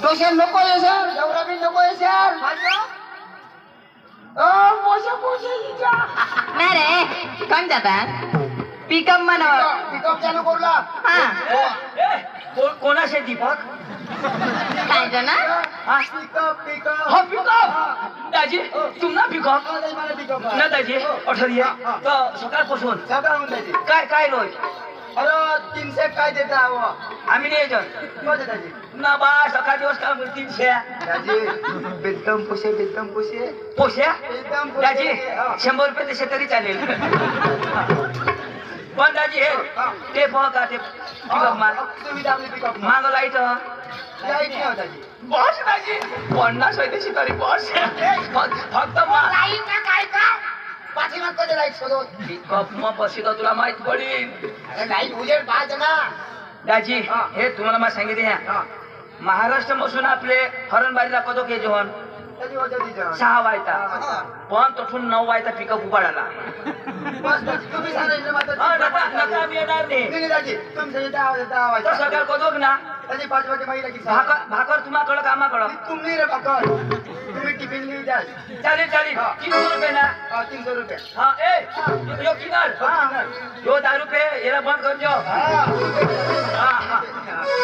दोषे नको आहे सर एवढा बी नको आहे सर नाही रे कोण जातात पिकअप म्हणा पिकअप चालू करला हा कोणाशे दीपक काय जण पिकअप पिकअप हो पिकअप दाजी तुम्हाला पिकअप मला पिकअप ना दाजी अठरिये तर सकाळपासून सकाळहून दाजी काय काय रोज अरे 300 काय देता हो आम्ही नाही येतो कोण दाजी ना बा सकाळ दिवस काम 300 दाजी बेदम पुशे पोश्या एकदम पोसे. दाजी हा. 100 रुपये तसे तरी चालेल पण दाजी हे ते बघ का ते पिकअप माग सुविधा आपली पिकअप माग लाईट लाईट नाही होत दाजी बॉस दाजी 50 पैसे तरी बॉस फक्त काय पाठीमाग कधी लाईट शोधत पिकअप मग बसी तर तुला माहित पडेल अरे लाईट उजेड पाहत ना दाजी हा. हे तुम्हाला मला सांगितले महाराष्ट्र मसून आपले हरणबारीला कदो के जेवण कधी होतं तिचं 6 वायता हा. पण तठून 9 वायता पिकअप उपाडाला बस दाजी तुम्ही सांगितलं मात्र नका आम्ही येणार नाही नाही दाजी तुमच्या इथे आवाज तर सकाळ कदोक ना दाजी 5 वाजे माहिती की भाकर तुम्हाकडं कामाकडं तुम्ही रे भाकर तुम्ही टिफिन नाही द्याल चालेल चालेल हा. 300 रुपये ना 300 रुपये हा ए यो किनार यो 10 रुपये याला बंद कर जो हा हा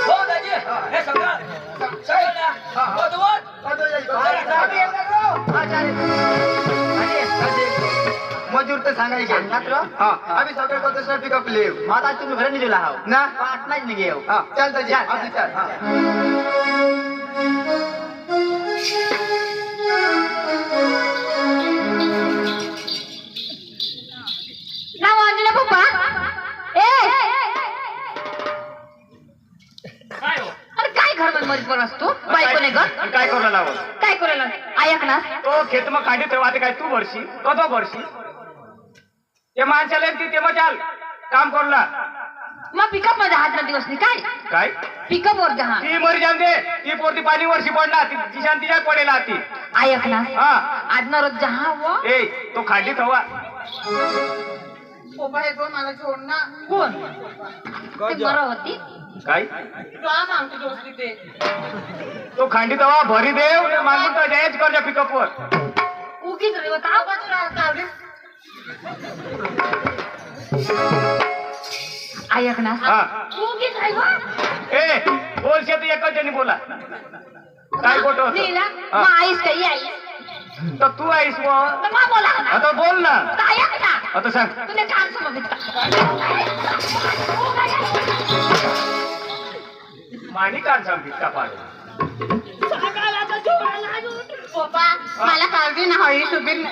हो दाजी हे सगळं ना कदवत मजूर तर सांगायचे हा आम्ही सगळे करतो सर पिकअप लेव आता तुम्ही घरी निघाला आहो ना पाठ नाही निघे हा चल दाजी आपली चल हा. ना वाजले ना पप्पा काय हो अरे काय घर मध्ये पण असतो बायकोने ग काय करू लावत काय करायला ऐक ना तो खेत मग काढी ठेवा ते काय तू वर्षी कतो वर्षी ते माणसाला ते मग चाल काम करला मग पिकअप मध्ये हात ना दिवस नाही काय काय पिकअप वर जहा ती मरी जाऊन दे ती पोरती पाणी वर्षी पडला ती तिच्या तिच्या पडेला ती ऐक ना हा आज ना रोज जहा वो ए तो खांडी ठेवा पप्पा हे दोन मला सोड ना कोण ते बरं होती काय राम आमची दोस्ती ते तो खांडी ठेवा भरी देव ने मागून तर जायच कर जा पिकअप वर उगीच रे बताव ऐक ना हा उगीच आहे व ए बोलशे तर एकच जणी बोला काय खोटं होतं? नीला हा. मग आईस काही आई तर तू आहेस मग तर मग बोला ना आता बोल ना तर ऐक ना आता सांग तुला काम समजत माणी कान सांगित का पाड पप्पा मला काळजी ना हळी सुबीर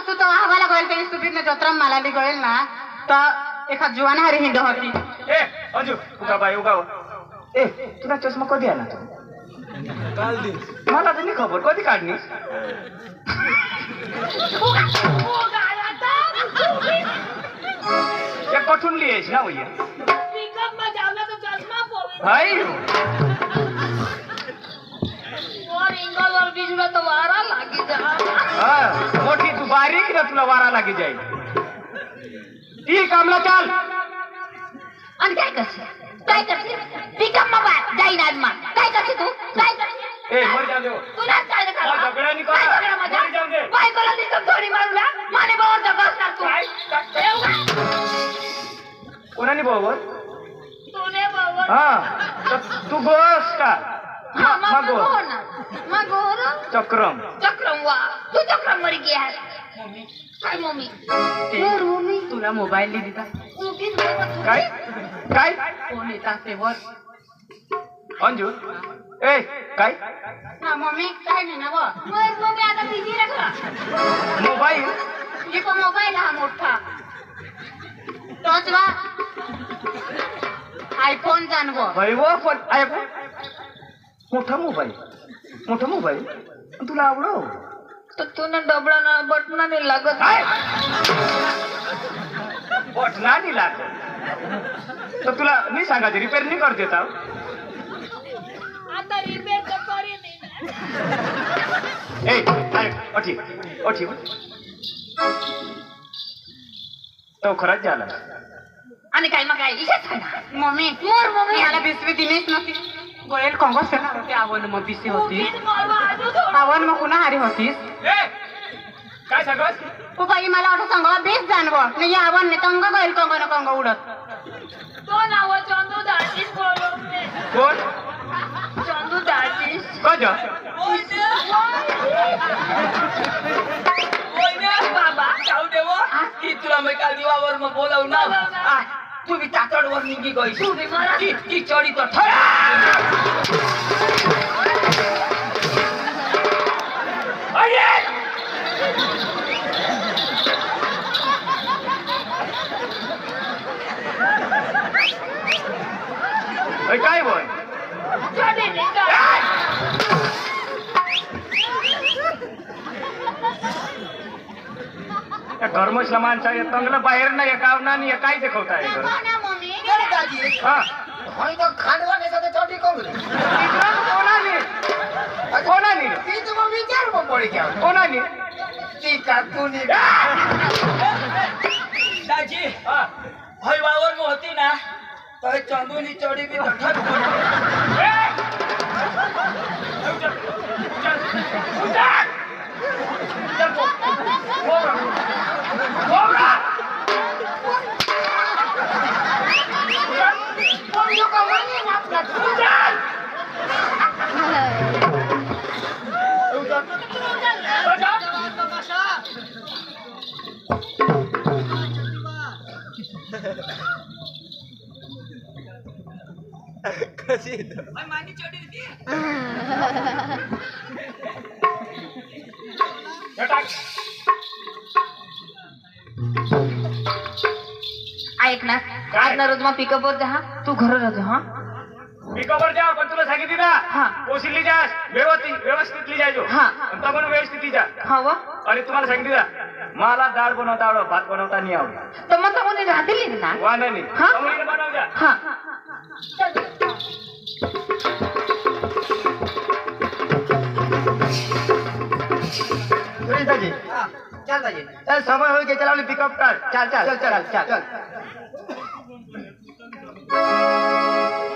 तू तो आम्हाला कळेल तरी सुबीर जत्रा मला बी कळेल ना तर एखाद जुवान हरी हिंड होती ए अंजू उगा बाई उगा ए तुला चष्मा कधी आला तू मला तर नाही खबर कधी काढणी या कठून लिहायच ना भैया भाई हा मोठी तू बारीक ना तुला वारा लागी जाईल ती कामला चाल आणि काय करते पिकअप मोबाईल जाईन आज मग काय करते तू काय करते ए मर जा देव तुला काय हा, झगडा नाही करा. मर जाऊन दे. बायकोला दिसत थोडी मारूला माने बावर जगसणार तू कोणाने बरोबर तूने बावर हा तर तू गोस का मग हो ना मग हो ना चक्रम चक्रम वा तू चक्रम मरी गया है काय मम्मी वर मम्मी तुला मोबाईल दे दिला उगीच काय काय फोन येतात तेव्हा अंजू ए काय ना मम्मी काय नाही ना वा वर मम्मी आता बिझी रे का मोबाईल ये पण मोबाईल हा मोठा तोच वा आयफोन जानवो भाई वो पण ऐकू मोठा मोबाईल तुला आवडो तर तुला डबडा ना बटना नाही लागत काय बटना नाही लागत तर तुला मी सांगायचे रिपेअर नाही करत येता आता रिपेअर तर करेन ए काय ओठी ओठी तो खरंच झाला आणि काय मग काय इशेच काय मम्मी मोर मम्मी मला बिस्वी दिलीच नव्हती गोयल काँग्रेस करणार होती आवड मग बिस्वी होती उगीच मोरवा आजू थोडं. आवड मग पुन्हा हारी होतीस ए काय सांगस बाई मला वाटत सांगा बेस जाणवं नाही आवड नाही कंग गोयल कंग न कंग उडत तो नाव चंदू दाटीस बोलवते कोण चंदू दाटीस कज बाबा जाऊ दे वो की तुला मी काल दिवावर मग बोलावू ना आ, तू बी तातडवर निघी गई तू बी मला ती चढी तो ठरा काय बोल चढे निघा धर्मशला माणसा तंगलं बाहेर नाही एकावना आणि काय देखवता आहे दाजी हा आणि तो खांडवा नाही तर चोटी कोण कोणाने कोणाने ती तर मग विचार मग पडी घ्या कोणाने ती का तू नी दाजी हा हय वावर में होती ना तो चंदूनी चढ़ी भी तठत मानी चढ़ी थी ऐक ना आज ना रोज मग पिकअप वर जा हा. तू घर राहतो हा मी कबर जा पण तुला सांगितली ना हा. ओसिली जा व्यवस्थितली जायचो हा. तो पण व्यवस्थितली जा हा व आणि तुम्हाला सांगितली ना मला डाळ बनवता आवडत भात बनवता नाही आवडत तर मग त्यामध्ये राहतील ना वांधा नाही हा? कमळीने बनव जा हा दाजी चल दाजी चल समय हो गया चला पिकअप कर चल चल चल चल चल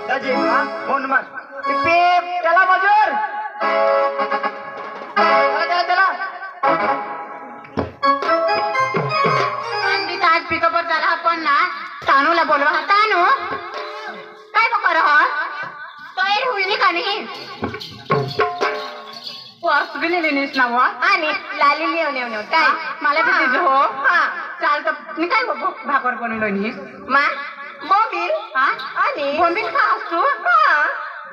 दाजी हां फोन मार पे चला मजूर चला चला आणि आज पिकअपवर झाला आपण ना तानूला बोलवा हा तानू काय बकर हा तयार होईनी का नाही पर्स बी नेलीस ना वा आणि लाली नेव नेव नेव काय मला बी तिचं हो हा चालतं मी काय बघू भाकर बनवलं नी मा बोंबील हा आणि बोंबील का असतो हा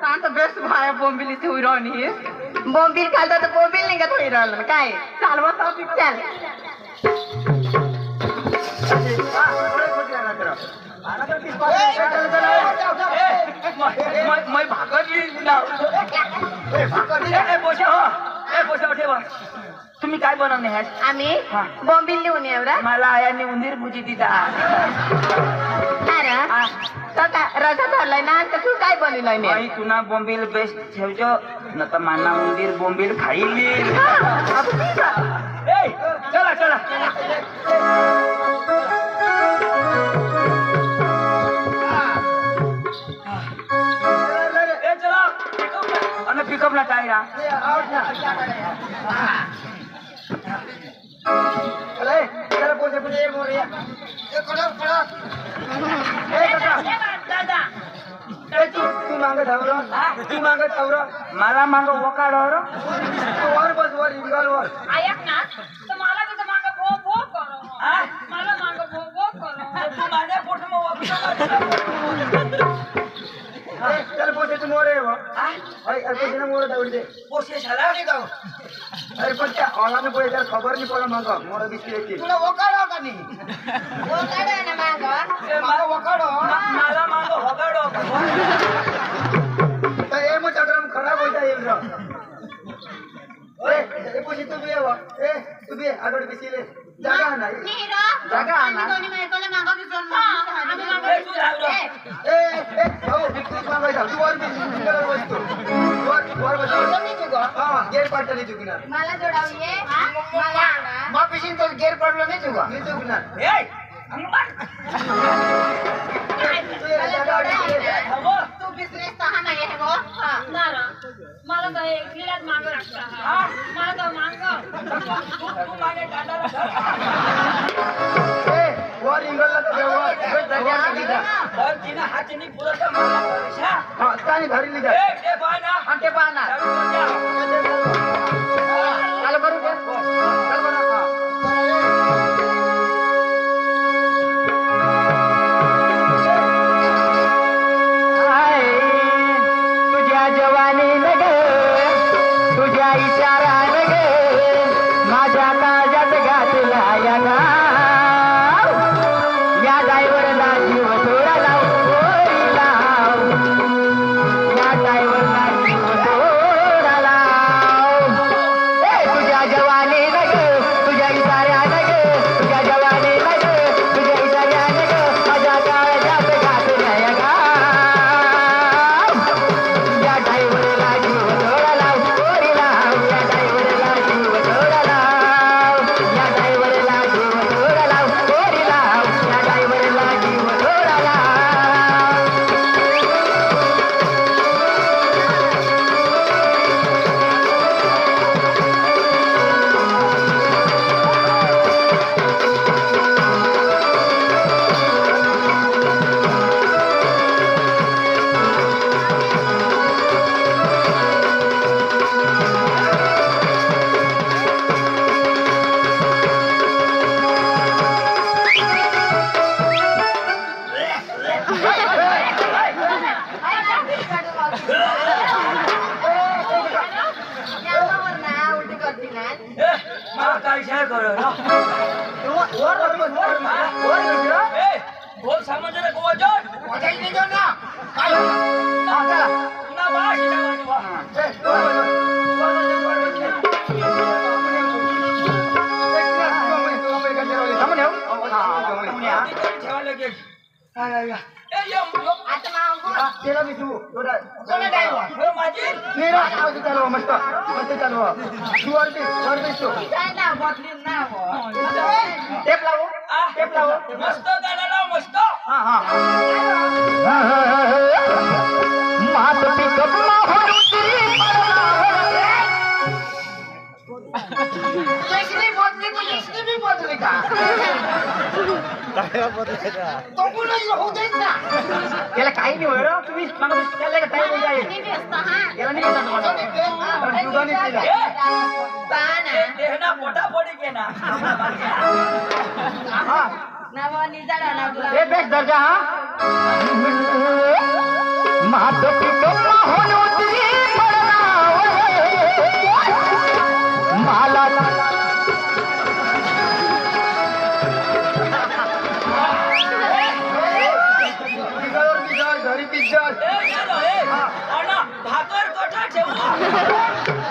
सांग बेस्ट भाया बोंबील इथे होई राहणी बोंबील खालता तर बोंबील नाही का होई राहिलं काय चालवा चाल मैं भाकरली ना बोशा हो बोशा ठेवा तुम्ही काय बनवणे आहेत आम्ही हा. बोंबील लिहून येवरा मला आयाने उंदीर भुजी दिला रजा धरलाय ना तर तू काय बनवलंय मी भाई तुना बोंबील बेस्ट ठेवजो न तर माना उंदीर बोंबील खाईली चला चला चला आणि पिकअप ला टायरा अरे चला पोचे पोचे मोरिया ए कडक कडक ए दादा तू मागत आवरो तू मागत आवरो मला मांग वकाड वर बस वर इंगल वर ऐक ना तर मला तिथं मागं भो भो करो मला मागं भो भो करो तू माझ्या पोट चल पोचे तू मोरे वो अरे पोचे ना मोरे दावडी दे पोसे झाला अरे पण त्या ऑनलाईन पोहे त्याला खबर नाही पडलं माग मोरे दिसली येते तुला वकाडो का नाही ना माग वकाडो मला मांग वकाडो तर ए मग चक्रम खराब होता येईल ए पोचे तू बी वो ए तू बी आडोड बिसीले जागा नाही जागा आना ए ए भाऊ बिस्किट मागायचा तू वर बिस्किट वस्तू गेर पडली चुकणार मला जोडावं ये मला माफीशीन तर गेर पडलो नाही चुका मी चुकणार ए अंगमान तू बिझनेस सहा नाही आहे गो मला तर एकलीलाच मागं लागता मला तर मागं तू मागे डांडाला ए वर इंगलला तर तर तिनं हातीने पुरत मला पैसा हा तानी धरी लिजा ए ते पाना आंटे पाहना चालू करू का चालू करू तुझ्या जवानी नग तुझ्या इशारा नग माझ्या काळजात घातला या गाव या ड्रायव्हरला जीव थोडा लाव गोरी लाव या ड्रायव्हरला जीव थोडा लाव तुझ्या जवानी नग तुझ्या इशारा नग तुझ्या जवानी नग तुझ्या इशारा नग माझ्या काळजात घातला या गाव या ड्रायव्हरला जीव थोडा लाव गोरी लाव या ड्रायव्हरला जीव थोडा लाव या ड्रायव्हरला जीव थोडा लाव गोरी लाव या ड्रायव्हरला जीव थोडा लाव उलटी करती ना ए मला काय शेअर करू ना वर ए बोल समजले को वजन वाजाई निघो ना काय हा चला ना बाशी जवानी वा ठेवा लगेच ए यो आता मागू हो माझी मस्त मस्त चालू जायला बदली ना टेप लावू टेप लावू मस्त गाणं लाव मस्त हा हा मात पिकअप माहोल उतरी इसने बदली को इसने भी बदली का तो कोण होऊ देत ना त्याला काही नाही होय रे. तुम्ही मला त्याला काय बोलता येईल मी व्यस्त हा याला नाही येत तुम्हाला. सुधानी केला पाना देहना पोटापोटी के ना हा नवा निजाडा ना तुला हे बेस्ट दर्जा हा मात पिकअप माहोल उतरी मला घरी पिझ्झा ए यारो ए अण्णा भाकर कठा ठेवू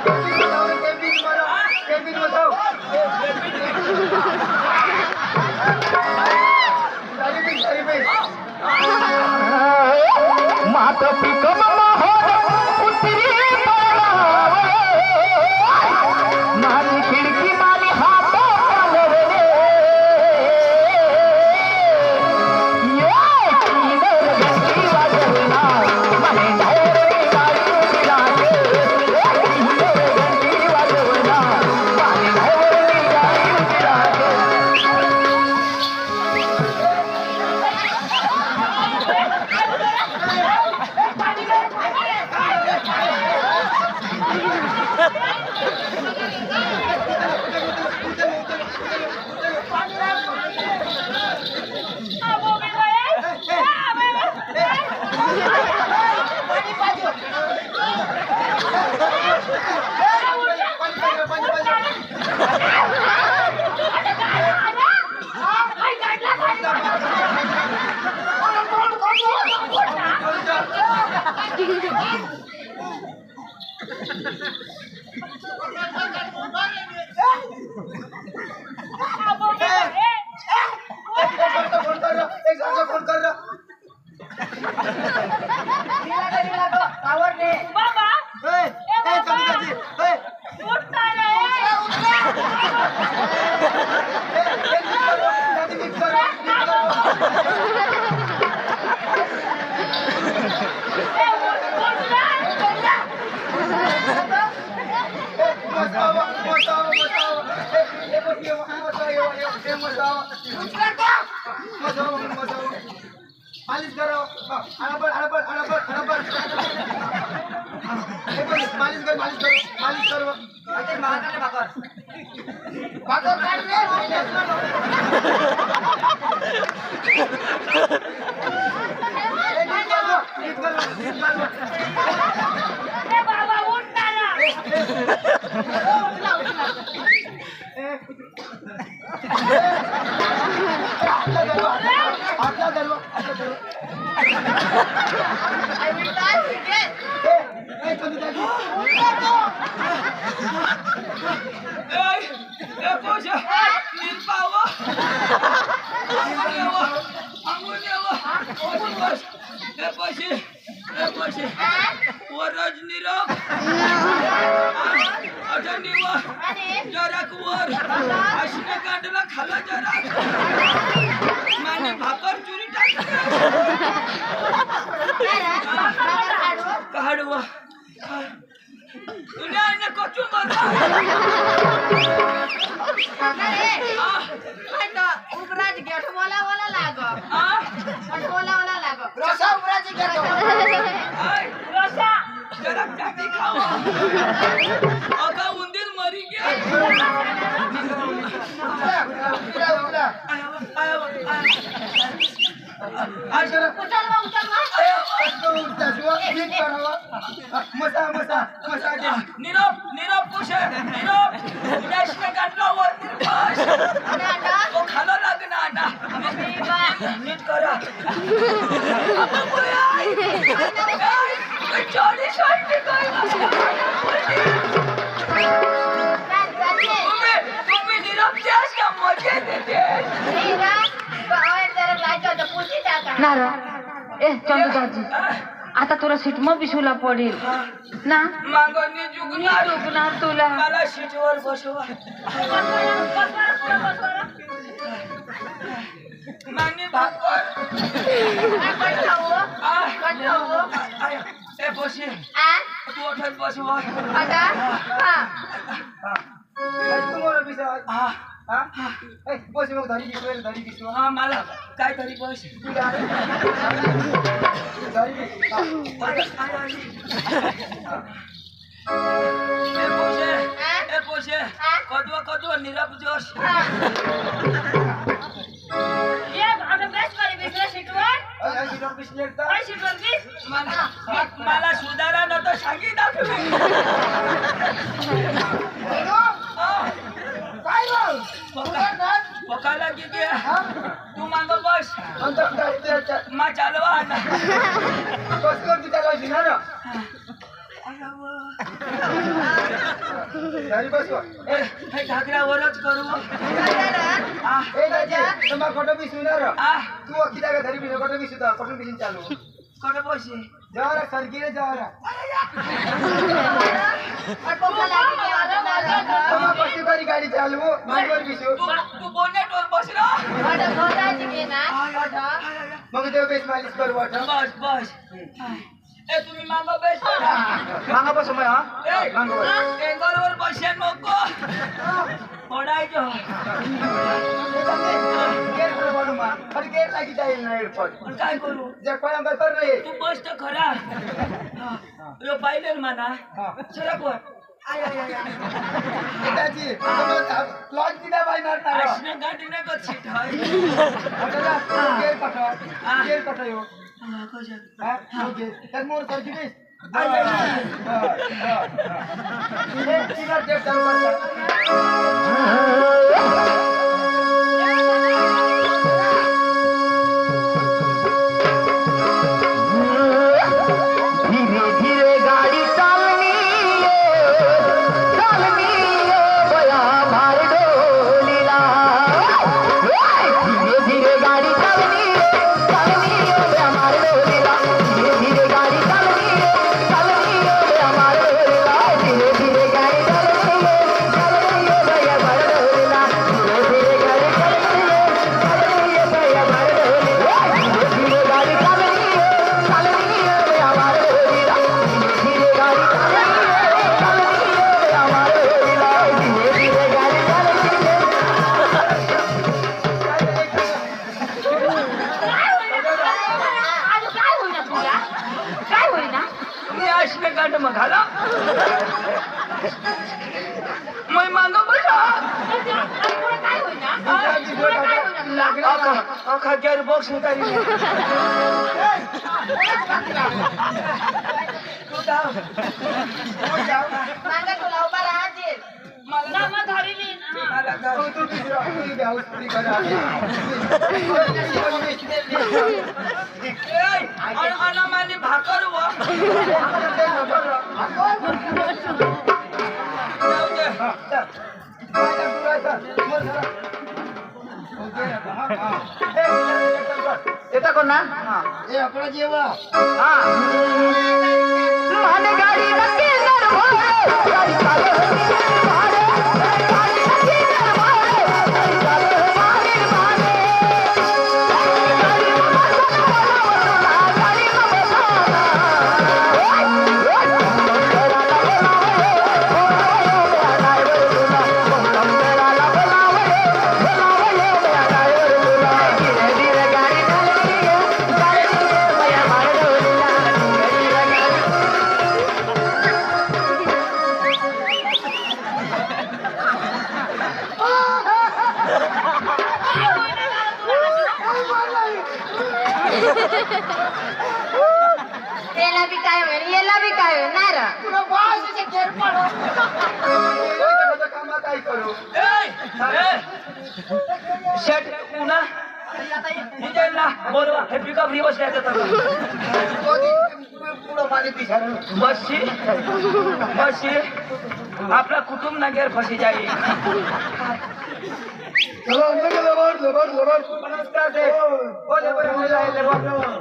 मात पिकअप माहोल उतरी माझी खिडकी माझी हात चालवले घंटी वाजवला मने डायरी गाडी उडाले घंटी वाजवला मने डायरी गाडी उडाले पाणी मालिश कर मालिश कर ते महागाने भाकर भाकर काढ ए बाबा उठ ना आतला दरवा खाला जरा माने भाकर चुरी काढवा तुला अन्य कचू मारा उबराज गेट बोला लागो बोला लागो रसा उराची घेतो रोशा जरा टाटी खावा अगा उंदीर मरी गया नीरव पुशे नीरव तुझ्या काढला वरती बस तो खाला लागना आता नीट करा चोरी शॉट तुम्ही नीरव त्यास का मजे देते नारा ए चंदू दाजी आता तुला सीट मग बिशूला पडेल ना मागणी जुगणार रुकणार तुला मला सीटवर बसवा मागणी भाकर ए बसे तू उठत बसवा हा मला काय तरी बस ए पोशे कदवा नीरव जोश ये आता बेस्ट वाली बिजनेस सीटवर काय सीटवर बीस मला सुधारा न तर सांगितलं पकायला किती तू माग बस मा चालवा ना ढाकऱ्यावरच करू फोटो बी सुनार आ तू किती घरी बी फोटो बी सुद्धा फोटो बी चालू कट पैसे जवळ सरकीने जवळ कशी तरी गाडी चालवू मांडवर बिसू तू बोनेटवर बस ना मग देव बेस मालिश करू वाटत बस ए तुम्ही मागं बेस मागा बसू मग हा एंगलवर बसे नको पडायचो गेर पुढे बोलू मा पण गेर लागी जाईल ना एअरपोर्ट पण काय करू जे पळंबर कर रे तू बस तर खरा यो पाहिले म्हणा सरक वर त्याची प्लॉट किती बायनार ना असणे गाडीने का सीट आहे गेर कट यो हा ओके त्यात मोर सरकी बेस तिला टेप चालू धीरे धीरे गाड़ी चलनी बया भार डोलीला धीरे धीरे गाड़ी चलनी बया भार डोलीला धीरे धीरे गाड़ी चलनी बया भार डोलीला धीरे धीरे गाड़ी चलनी बया भार डोलीला उसमें गांड में घाला मैं मांगो बसा पुढे काय होईना पुढे काय होईना आखा गेअर बॉक्स उतारी मागा तुला उभा राहायचे ना मग धरली अना माली भाकर व येता कोण ना हे आपलं जेवण हा माने गाडी नक्की नरमाळे गाडी चालू मारे गाडी नक्की नरमाळे गाडी चालू मारे मारे गाडी याला बी काय होईल याला बी काय होईल नाही रा तुला वास येते कामा काय करू शेट उन्हा हिजेल ना बोलवा हे पिकअप रिवर्स घ्यायचं पुढं पाणी पिसार बसशी आपला कुटुंब ना गैर फसी जाईल चला लबर लबर लबर नमस्कार ते हो लेबर आणलेला आहे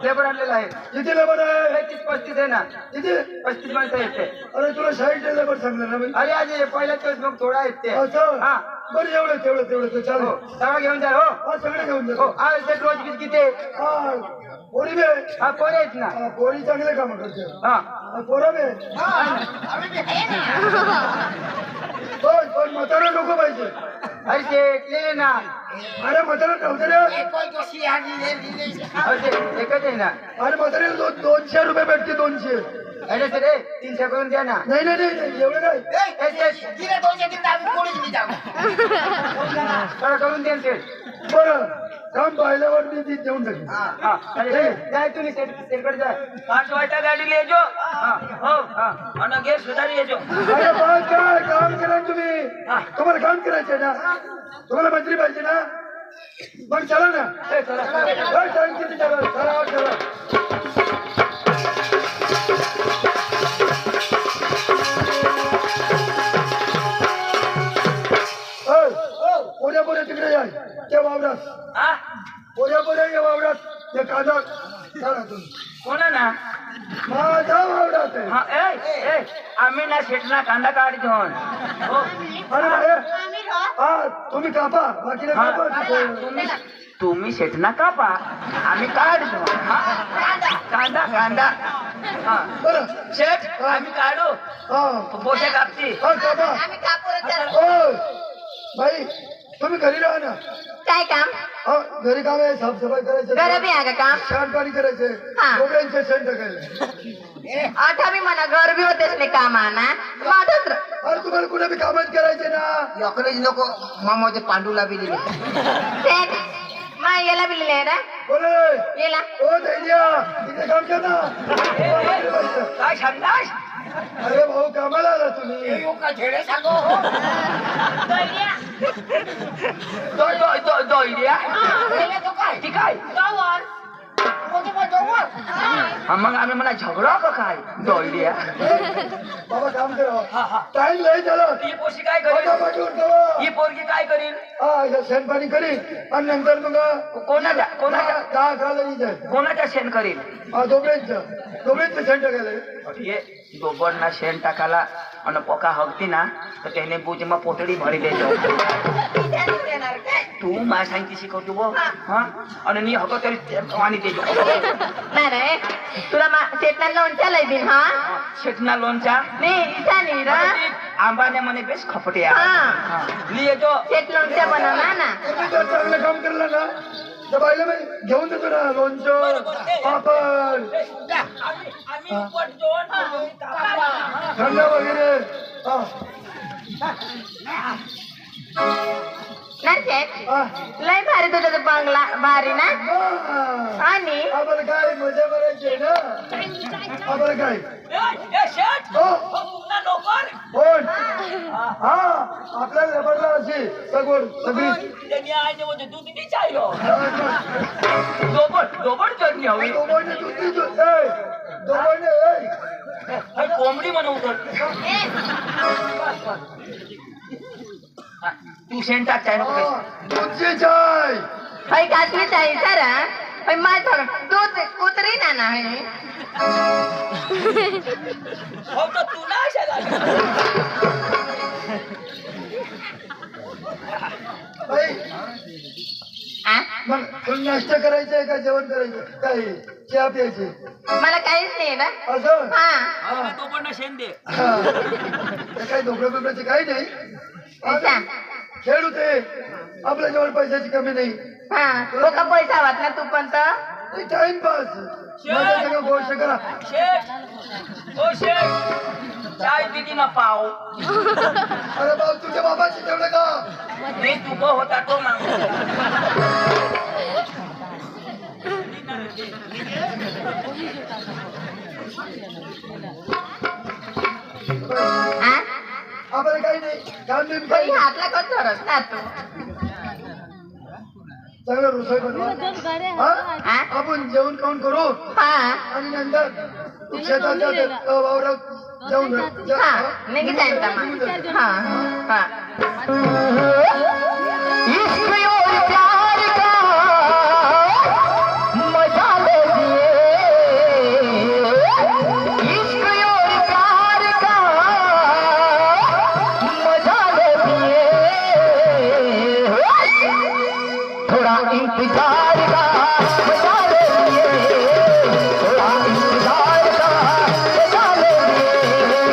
लेबर आणलेला आहे किती लबर आहे 35-35 आहे ना किती 35 माणसं आहेत ते अरे तुला 60 लबर सांगलं ना मी अरे आज पहिल्या दिवस मग थोडा आहेत ते असं हा बरं एवढं तेवढं तर चालेल हो सगळं घेऊन जा हो हा सगळं घेऊन हो जा आज ते रोज किती किती आहे? हा पोरी बे हा कोण आहेत ना पोरी चांगले काम करते हा पोरा बे पण म्हातारा नको पाहिजे अरे ते ले ना अरे म्हातारा नव्हतं रे अरे ते एकच आहे ना अरे म्हाताऱ्याला 200 रुपये भेटते 200 अरे ते रे 300 करून द्या ना नाही नाही नाही एवढं नाही थोडं करून द्या ना ते बरं काम पाहिल्यावर मी ती देऊन टाकेन हा अरे जाय तुम्ही सेटकडे जा 5 वाजता गाडी ले जो हो आणि गैर सुधारी येजो अरे बा काय काम करा तुम्ही तुम्हाला काम करायचंय ना तुम्हाला मंत्री पाहिजे ना मग चला ना बरं, time किती झालं? चला चला पोऱ्या तिकडे या त्या वावरात हा पोऱ्या या वावरात त्या कांदा काढा तुम्ही कोणा ना माझा वावरात आहे हा ए आम्ही ना शेटना कांदा काढ घेऊन हो अरे हा तुम्ही कापा बाकी हा. कापा तुम्ही शेटना कापा आम्ही काढ घेऊन हा कांदा कांदा हा बरं शेट आम्ही काढू हा पोटे कापची हा कापा आम्ही कापूरच ओ बाई तुम्ही घरी राहा ना काय काम हा घरी काम आहे साफसफाई घर करायचं बी आहे का काम छान पाणी करायचंय हा. डोक्यांचे शेण टाकायला आता बी म्हणा घर बी होतेच नाही काम ना वाटत अरे तुम्हाला कुठे बी कामच करायचे ना अकलेच नको मामाचे पांडूला बी दिले मा याला बी लिहिले ना बोले याला ओ दैन्या तिथे काम कर ना काय सांगतास अरे भाऊ कामाला आला तुम्ही दोयड्या ती काय गवर हा, मग आम्ही म्हणा झगडा का काय दोयड्या बाबा काम हा, करा हा. टाइम लय झाला ही पोशी काय करेल पाठवून ठेवा ही पोरगी काय करील हा शेण पाणी करी आणि नंतर मग कोणाच्या दहा खायला जाईल कोणाच्या शेण करील हा दोघेंचं शेण टाकायला ये गोबरना शेण टाकाला आणि पोका हगती ना तर त्याने बुजमा पोतडी भरी देतो तू माझ्या सांगती शिकवतो बो हा आणि मी हगो तरी आणि देतो नाही रे तुला शेटला लोणच्या लय बिन हा शेटना लोणचा नाही इच्छा नाही रा आंबाने म्हणे बेस खपटे हा. लिये जो शेट लोणच्या बनवणार ना तुम्ही जर चांगलं काम केलं ना त्या बाईला मी घेऊन देतो ना लोणचं पापड आम्ही उपट जेवण करू, कापाला. थंड वगैरे लय भारी तुझा बंगला भारी ना आणि आम्हाला काय मजा करायची आहे ना आम्हाला काय ए, शेठ! हो पुन्हा नोकर? कोण हा आपल्याला रबडला अशी सगवड सगळी त्यांनी आज म्हणजे दूध नाही चाललो. दोबड चटणी हवी. दोघांनी दुसरी दोघांनी हे कोंबडी म्हणून तू शेंटात चाय नको पैसे. दूधची चाय हय काश्मीर चाही सर हय माय थोडं दूध कुतरी ना ना हय हो तर तू ना अशाला बाई आ? मग तुला नाश्ता करायचा आहे का जेवण करायचं काय चहा प्यायची मला काहीच नाही ना असं हा तो पण शेण दे. ते काही धोकड्या बिकड्याचे काही नाही अच्छा खेळू ते आपल्या जवळ पैशाची कमी नाही हा तो का पैसा हवात ना तू पण तर टाइमपास माझ्या सगळं गोष्ट करा शेठ! ओ शेठ! चाय दिली ना पाव. अरे भाऊ तुझ्या बाबाची तेवढं का मी तुझं होता तो मागतो. हा आम्हाला काही नाही काम बिम काही कोणी नाही. हातला कोण धरत ना तू चांगलं रसोई बनवा हा? हा? आपण जेवण खाऊन करू हा आणि नंतर शेतात वावरात जाऊन हा निघत आहे तमा हा हा इश्क और प्यार का मजा ले दिए इश्क और प्यार का मजा ले दिए थोड़ा इंतजार का मजा ले लिए थोड़ा इंतजार का मजा ले लिए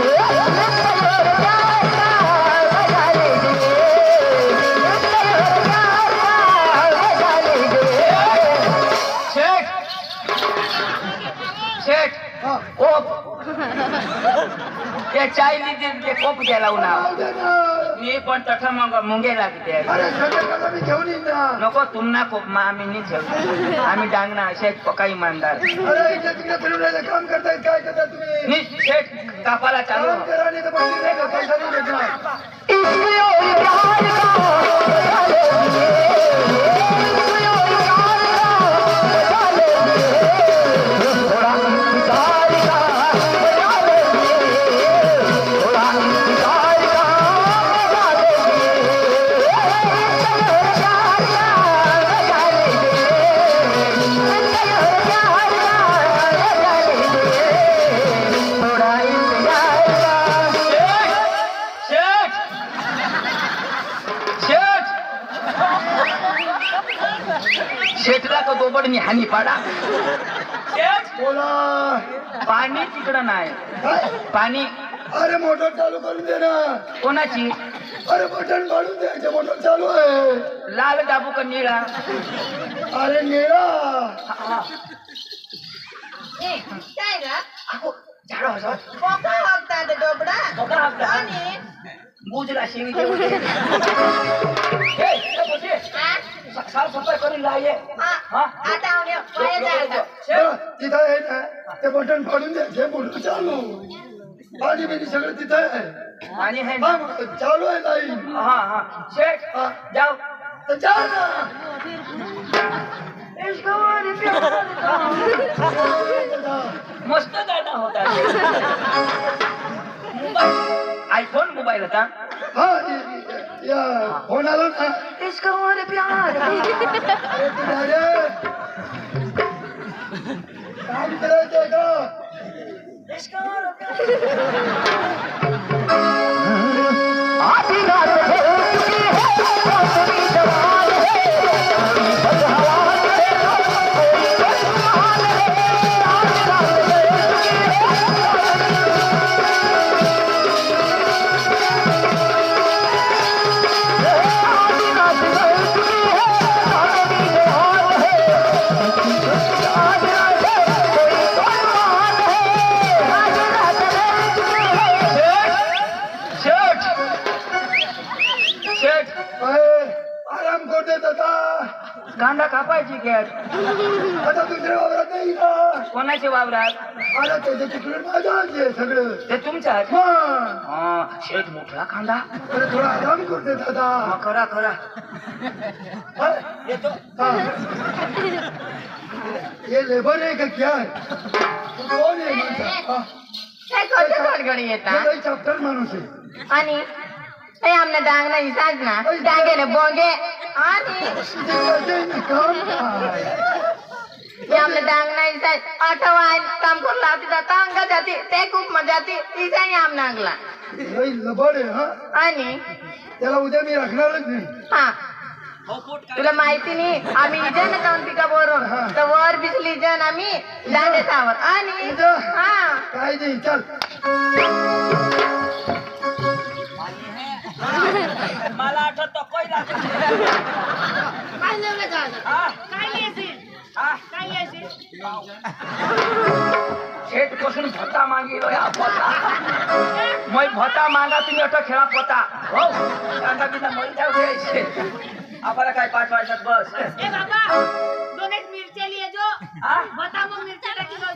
प्यार का मजा ले शेठ! शेठ! हा. कोप ते चाय लिहिते ते कोप द्यायला उन्हा जाऊ दे ना. मी पण तठ मग मुंगे लागते अरे संध्याकाळला मी घेऊन येईन ना नको तुम्हाला कोप मग आम्ही नाही ठेवतो आम्ही डांगणा असे पका इमानदार अरे इकडे तिकडे फिरून राहिले काम करतायत काय करता तुम्ही नी शेठ कापाला चालू काम करा नाही तर बंदी नाही का पैसा नाही भेटणार इश्क और प्यार का मजा ले लिए इश्क और प्यार का मजा ले लिए थोड़ा इंतजार का मजा ले लिए थोड़ा इंतजार का मजा ले लिए प्यार का मजा ले लिए प्यार का मजा ले लिए थोड़ा इंतजार का शेठ! शेठ! शेठला का दोबडनी हानी पाडा शेठ! बोला पाणी तिकडं नाही काय? पाणी अरे मोटर चालू करून दे ना कोणाची अरे बटन काढून द्यायचे मोटर चालू आहे लाल डाबू का निळा अरे निळा ए काय ग झाडं हसत कोका हकता ते डोबडा कोका हकता? आणि बुजला शिवी देऊ दे. हे, इथं बसे. हा? साफ सफाई करून लाये हा. हा? आता आम्ही पाया जायचं शेठ! तिथं आहे ना ते बटन काढून द्यायचे मोटर चालू पाणी बिनी सगळं तिथं आहे आणि हे हा, मग चालू आहे लाईन हा हा शेठ हा. जाऊ तर जा ना मस्त गाणं होता आयफोन मोबाईल होता हा या फोन आलो ना इसका और प्यार अरे काम करायचंय का आधी रात हो चुकी है मौसमी जवान है बदहवास है कोई बदमान है आधी रात हो चुकी है आधी रात हो चुकी है मौसमी जवान है कापायची घेत आता दुसऱ्या वावरात नाही ना कोणाच्या वावरात अरे त्याच्या तिकडे माझ्या आहे सगळं ते तुमच्या आहेत? मग हा, शेत मोठा कांदा अरे थोडा आराम करते दादा हा, करा करा हा? येतो हा. हे लेबर आहे का क्या तू कोण आहे माणसा? हा. काय कधी गडगडी हे येतात लई चॅप्टर माणूस आहे आणि हे आमने डांगना इसाज ना डांगेने बोंगे आणि तुझे पैसे काम काय? हे आमने डांगना इसाज आठवान काम करू लावती जाता अंग जाती ते खूप मजा ती इसाई आम नांगला लई लबड आहे हा आणि त्याला उद्या मी राखणारच नाही हा तुला माहिती नाही आम्ही इजन जाऊन पिका बरोबर तर वर बिजली जन आम्ही दांडे सावर आणि हा काय नाही चल मला आठवत कोई काय लिहिलं झालं? काय लिहायचं? काय लिहायचं? शेठ पासून भत्ता मागिलो या भत्ता मैं भत्ता मागा तुम्ही अटक खेळा पता हो कांदा बिना मरी जाऊ द्यायचे आम्हाला काय पाठवायचं बस ए बाबा दोन एक मिरच्या लिहिजो हा? बता मग मिरच्या टाकी जाओ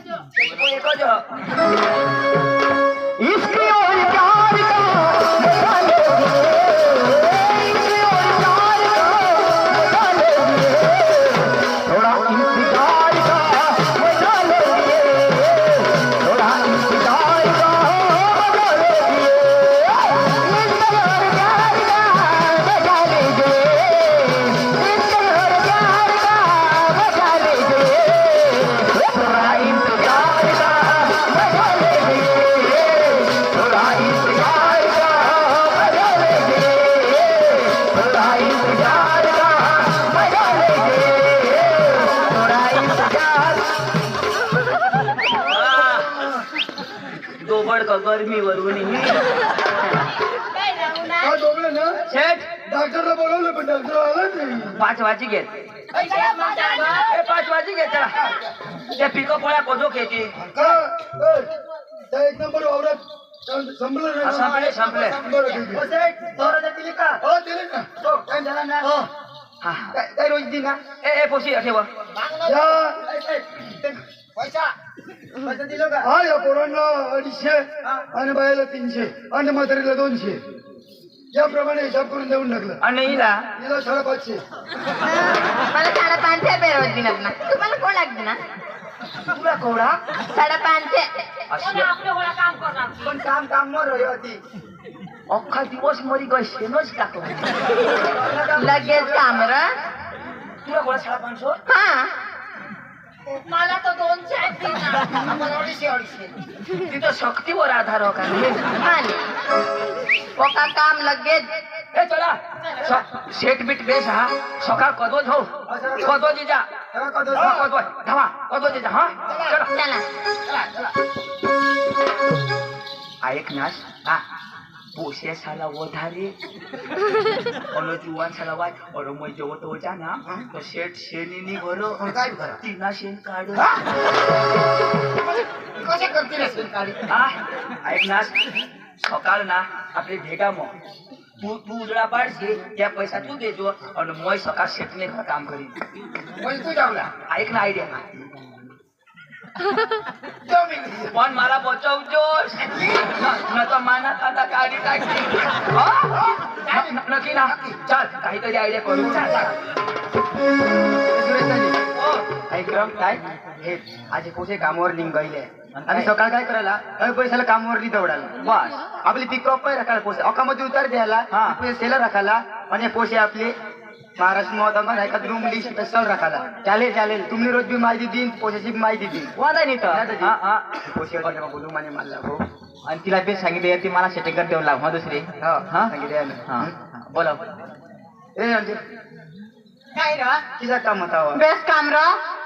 एक जो इसकी ओर प्यार का मजा लेंगे, इसकी ओर प्यार का मजा लेंगे, थोड़ा इंतजार का मजा लेंगे, थोड़ा इंतजार का मजा लेंगे, इसके ओर प्यार का मजा लेंगे, इसके ओर प्यार का मजा लेंगे, थोड़ा इंतजार का मजा लेंगे, थोड़ा इंतजार का मजा लेंगे, थोड़ा इंतजार का मजा लेंगे, थोड़ा इंतजार दोबड का गर्मीवरून काय राहू ना हा डोबळे ना शेठ डॉक्टरला बोलवलं पण डॉक्टर आला नाही 5 वाजी घेत पैशाला माझ्या 5 वाजी घेत चला त्या पिकअप पोळ्या कोजो घेते का ए, त्या एक नंबर वावरात संपलं हा, संपले, संपले. बरं, ठीक आहे. हो, दिले ना. हो. हा काय रोज दे ना ए पोशी ठेवा या हा या पोरांना 250 आणि बायाला 300 आणि म्हातारीला 200 याप्रमाणे हिसाब करून देऊन टाकलं आणि हिला हिला 550 मला 550 पेरवत दिनात ना तुम्हाला कोण लागते ना तुला कोवडा 550 अशी आपलं गोळा काम करणार पण काम मर होती अख्खा दिवस मरी गई शेनच टाकला लगेच काम र तुला कोणा 550 हा मला तर 200 आहेत ना तिथं शक्तीवर आधार हो का आणि ओका काम लगेच ए चला शेट बीट बेस हा सकाळ कदो जाऊ कदो जा कदो धावा कदो जा हा चला ऐक नास हा पोसे साला वधारे और जुवान साला वाय और मैं जो तो जाना तो शेट शेनी घरो काय करा तीना शेन काढ कसे करते रे सरकारी हा ऐक नास सकाळ ना आपली भेगा मग तू उजळा पाडशे त्या पैसा तू देजो आणि मैं सकाळ शेटने घर काम करी पण तू जावला ऐक ना आयडिया पण मला बचवजोस न तर माना कांदा काढी टाकली नक्की ना चाल काहीतरी आयडिया करू ऐक्रम काय हे आज पोसे कामावर निघाले आणि सकाळ काय करायला पैशाला कामावर दौडायला बस आपली पिकअप राखायला पोसे अकामध्ये उतार द्यायला पैसेला राखायला आणि पोसे आपले महाराष्ट्र महोत्सव एखाद रूम लिस्ट स्पेशल राखायला चालेल चालेल तुम्ही रोज बी माहिती देईन पोशाची बी माहिती देईन वादा नाही तर पोशे बोलू माने मला हो आणि तिला बी सांगितले ती मला सेटिंग देऊन लाव हा दुसरी हा सांगितले बोला ए काय र किसा काम होता बेस्ट काम र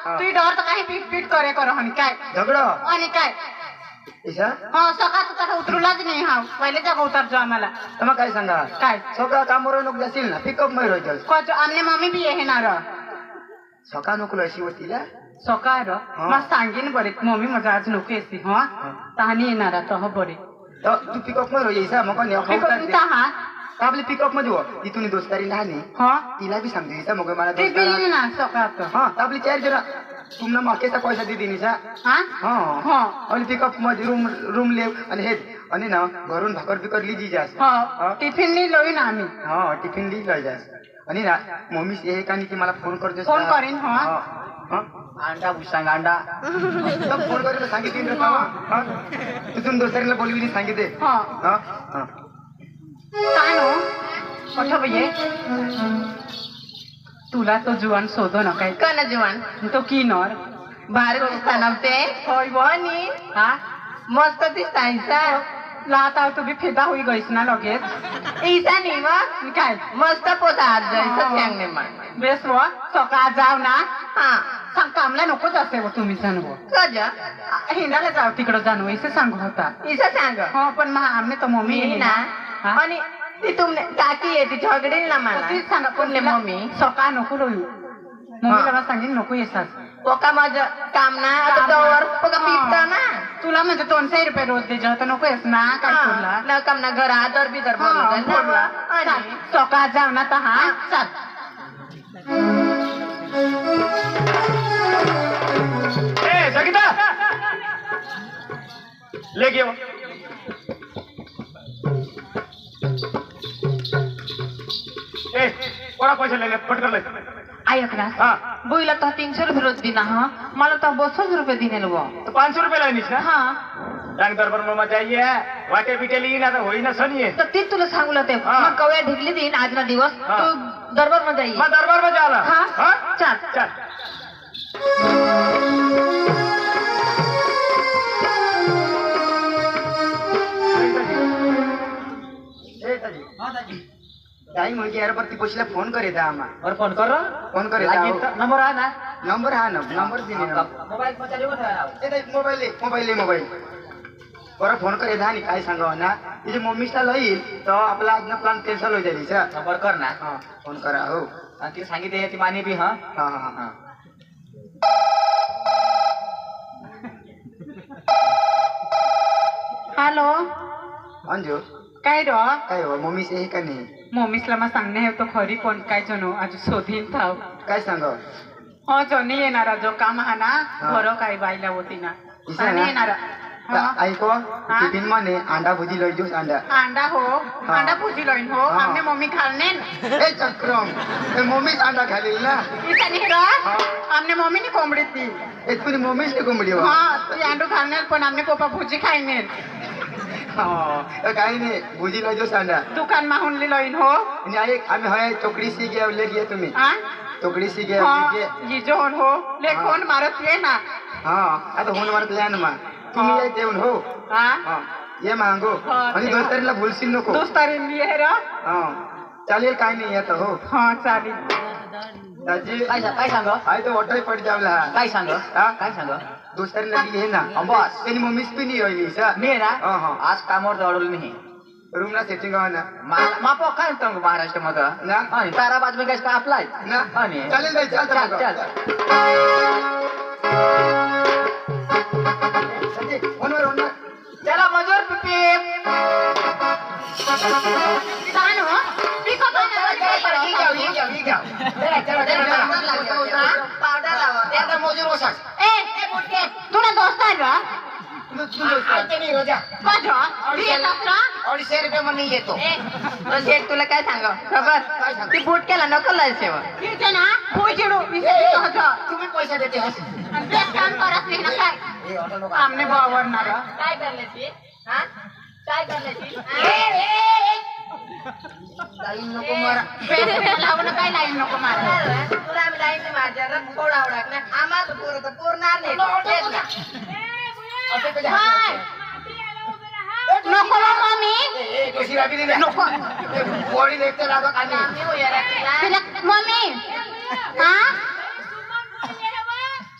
तू डर तर काही पीट पीट करे कर आणि काय झगडा आणि काय इसा हा सकाळ तर उतरूलाच नाही हा पहिले जागा उतरतो आम्हाला तर मग काय सांगा काय सकाळ कामावर नको जाशील ना पिकअप मध्ये रोज कोच आमने मम्मी बी आहे ना र सकाळ नको अशी होती ना सकाळ र मग सांगेन बरे मम्मी माझा आज नको येते हा तहानी येणार तो बरे तू पिकअप मध्ये रोज मग हा आपली पिकअप मध्ये हो तिथून दोस्तारी लहान हा तिला बी सांगते निसा मग मला ते दोस्तारा बी ना सकाळ हा आपली 4 जण तुम्हाला माकेचा पैसा देते निसा हा हा हा आणि पिकअप मध्ये रूम लेव आणि हे आणि ना घरून भाकर बिकर लिजी जास हा टिफिन नी लोईन आम्ही हा टिफिन ली लय जास आणि ना मम्मी हे कानी की मला फोन करते फोन करीन, हा. अंडा भुसांग अंडा फोन करायला सांगितले ना हा तिथून दोस्तारीला बोलवी सांगितले हा हा हा काय नो कठ भये तुला तो जुवान शोधो ना काय कन जुवान तो किनर भारी दिसतानवते होय आणि हा मस्त दिसतायचा लाता तुम्ही फिदा होई गईस ना लगेच ईसा नी मग काय मस्त पोता आज जायचं सांगणे मग बेस व सकाळ जाव ना हा सांग कामला नकोच असते व तुम्ही जाणव कज हिंडाला जाव तिकडं जाणव इसे सांगू होता ईसा सांग हो पण मग आम्ही तर मम्मी मी ना हा? आणि ती तुमने काकी आहे ती झगडेल ना मला तीच सांगा तुमने मम्मी सकाळ नको लोई मम्मीला सांगेन नको येसाच पोका माझं काम ना आता तोवर पोका पिपता ना तुला म्हणजे 200 रुपये रोज दे तर नको येस ना काय तुला न काम ना घर आदर बिदर बोलू ना आणि सकाळ जाव ना तर हा चाल ए सगीता ले गयो ए कोणा पैसे ले पटकर ले ऐक ना हा बोईला तो 300 रुपये रोज दिना हा मला तो 200 रुपये दिनेल वो तो 500 रुपये लाईनीस ना हा रंग दरबार में चाहिए वाटे पिटे ली ना तो होई ना सनिए तर तीच तुला सांगलं ते हा. मग कवया ढिकली देईन आज ना दिवस हा. तू दरबार मध्ये जाई मैं दरबार में जाला हाँ? हाँ? चल चल टाइम हो गया यार पर ती पोशीला फोन करे था आमा और फोन कर फोन करे लागी था नंबर है ना नंबर हा नंबर दिने ना मोबाइल पर चलिए ए दे मोबाईल बरं फोन करे था आणि काय सांगावं ना तिची मम्मीला लईल तर आपला आज प्लॅन कॅन्सल हो जाईल सर नंबर कर ना हा फोन करा हो आणि ती सांगितले ती माने बी हाँ हा हा हा हॅलो अंजू काय रो काय हो मम्मी से हे का नाही मम्मीसला मग सांगणे हे तो खरी कोण काय जणू आज शोधीन थाव काय सांगाव हो जणी येणारा जो काम हा ना हा. बरं काय बायला होती ना इसा आणि ना? येणारा हा. ऐको टिफिन माने अंडा भुजी लई जोस अंडा अंडा हो हा. अंडा भुजी लोईन हो हा. आमने मम्मी खालने ए चक्रम ए मम्मीच अंडा खालील ना इसानी रो आमने मम्मी नी कोंबडी ती ए तुझी मम्मीच ते कोंबडी हो हा ती अंडू खालने पण आमने पप्पा भुजी खाईने काही नाही भुजी लई जोस अंडा दुकान मा हुनली लोईन हो आणि एक आम्ही हाय चोकडी सी घ्या ले घ्या तुम्ही हा चोकडी सी घ्या हा जिजो होन हो ले हा. कोण मारत ये ना हा आता होऊन मारत लहान मा तुम्ही हा. याय देऊन हो हा हा ये मागो हा, आणि तेव्हा. दोस्तारीला भुलशील नको दोस्तारी लिए रो हा चालेल काय नाही येत हो हा चालेल दाजी काय सांग आहे तो वॉटर पट जावला काय सांग हा? काय सांग दोस्तारीला लिहे ना बस. त्यांनी मम्मीच पण नाही राहिली सा मी आहे ना हा, हा. आज कामावर दौडवलं नाही रूमला सेटिंग आहे ना मापो काय म्हणतो महाराष्ट्र मध्ये ना? आणि तारा बाजमी काय का आपलाय ना आणि चालेल बाई चालतं चल मग. चल संजय फोनवर चला मजूर पिपी काय हो पिको पावडर लावा मजूर वसाक ए तुला दोस्त आहे का माझ्या ती येतात ना 250 रुपये म्हणून येतो शेठ तुला काय सांग खबर ती बूट केला नको लायचे ठीक आहे ना पोचिडू तुम्ही पैसे देते काम करत नाही ना काय आमने बावरणार काय करले ती हा काय करले ती नको मारा लावून काय लाईन नको मारा तुला आम्ही लाईन माझ्या थोडा उडाकला आम्हाला पुरत पुरणार नाही नको मम्मी नको पोळी देखते लागत आणि आम्ही होया तिला मम्मी हा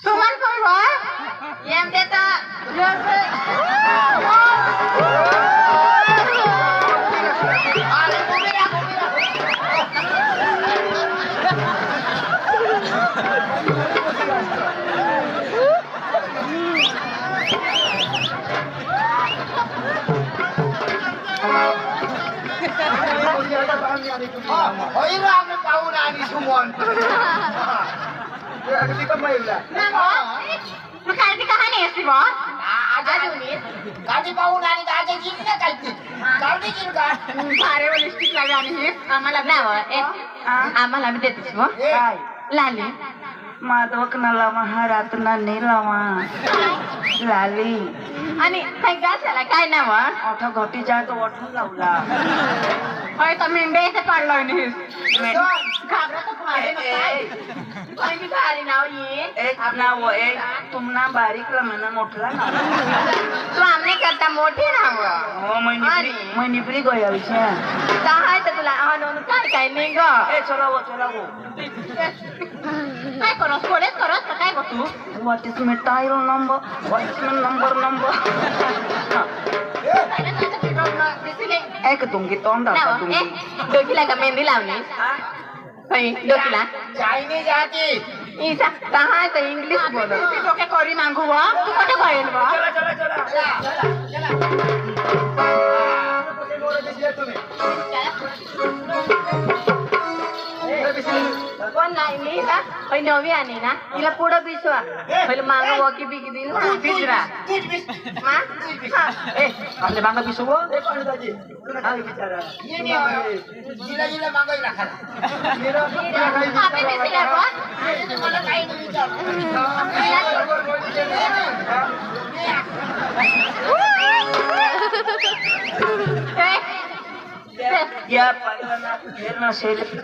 सुमन कोण हो येम देता आम्ही आणि तुम्ही होईल आम्ही पाहून आणि सुमन अगदी कमाईला तू काय ती कहाणी असती बा गाडी पाहून आणि गाडी जिंक ना काय गाडी जिंक का अरे लिपस्टिक लावी आणि हे आम्हाला आम्हाला बी देतेस बा काय लाली माधवकनाला महारातना नेलावा लाली आणि काय गासाला काय नाव ओठा घटी जाय तो ओठून लावला होय तर मेंढे इथे काढलोय नी घाबरत मारे काय मी भारी नाव ये एक नाव एक तुमना बारीक म्हणा मोठला नाव तू आमने करता मोठी नाव हो मैनिप्री गया विषय काय तर तुला आणून काय काय नाही ग ए चला वो काय करस कोलेच करस का काय तू what is my tyre number what is my number एक तुमकी तोंड आता तुमकी डोकीला का मेहंदी लावली डोकीला चायनीज आती ईसा कहाँ तो इंग्लिश बोलो तो क्या करी मांगू वा तू कोटे करेल वा कोण नाही मी का पहिले नवी आणि ना तिला पुढं बिसवा पहिले मांग वकी बिकी दिल ना बिसरा मा ए आपले बांगा बिसव ए पांडुदाजी तुला काय विचारा जिला जिला मागोय राखाला मेरा काय आपे बिसला वा मला काही नाही विचार या पहिला फिरणं सेल्फी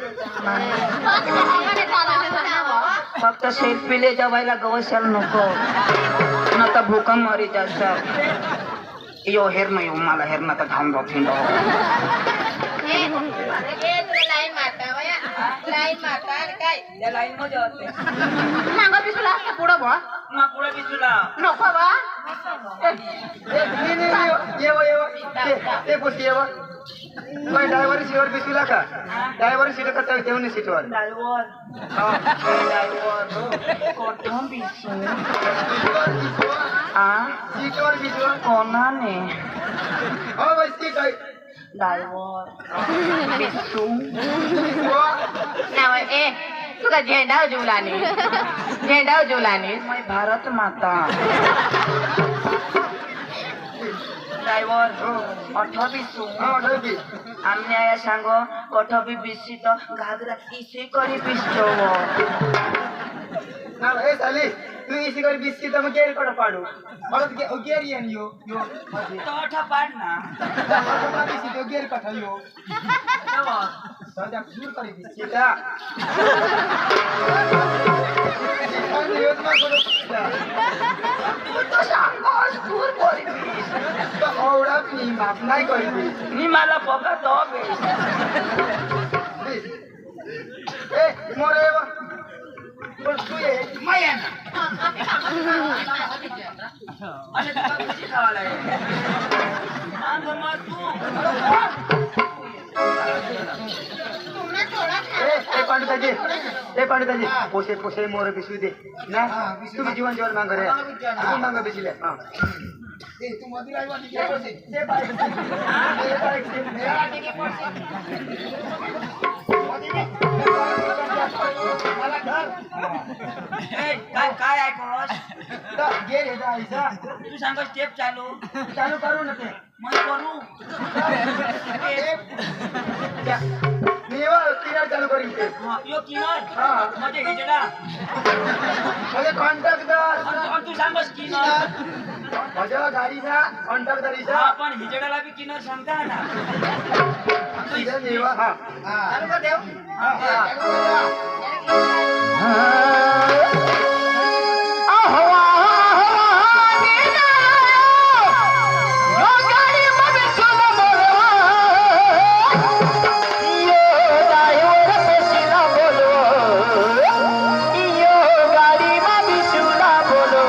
फक्त सेल्फी ले जवायला गवशाल नको नका भूकंप मरी जास्त यो हेर नाही मला हेर नका धाम दो फिंडो या लाईन मध्ये होते मांग बिसला पुढं वा मा पुढे बिचुला नको वा ते गोष्टी येवा मग ड्रायव्हर सीटवर बिसविला का ड्रायव्हर सीट करता तेवढी सीटवर ड्रायव्हर कोठून बिचू सीटवर बिसवा कोणाने हो बाई सीट आहे ड्रायव्हर बिचू नाव ए तुका झेंडा उजवलानी मैं भारत माता ड्रायव्हर अठो बिचू आमने आया सांगो कठो भी बिसी तो घाघरा इसे करी बिचो ना ए साली तू इसी कर बिस्की तर मग गेर कडे पाडू परत गेर येन यो तो अठा पाड ना बिस्की तो गेर कठा यो सध्या दूर करी बिस्की ता माफ नाही करी मी मला बघा तो ए मोरे पण तू ये माया आणि तुला कशी खावायला पांडुताजी पोसे पोसे मोर पिशवी दे ना तुम्ही जीवन जीवन मांग रे तुम्ही मांग पिशले हा ए तू मधुराई वाली क्या करते ते बाईक ते बाईक से मेरा टिके पड़से मला घर काय काय ऐकवस गे रे जायचा तू सांग स्टेप चालू चालू करू ना ते मग करू निवा किनार चालू करीन ते यो किनर हा म्हणजे हिजडा म्हणजे कॉन्ट्रॅक्टदार आणि तू सांगस किनर माझ्या गाडीचा कॉन्ट्रॅक्टदारीचा आपण हिजडाला बी किनर सांगता ना तुझ्या निवा हा चालू कर देव बोलो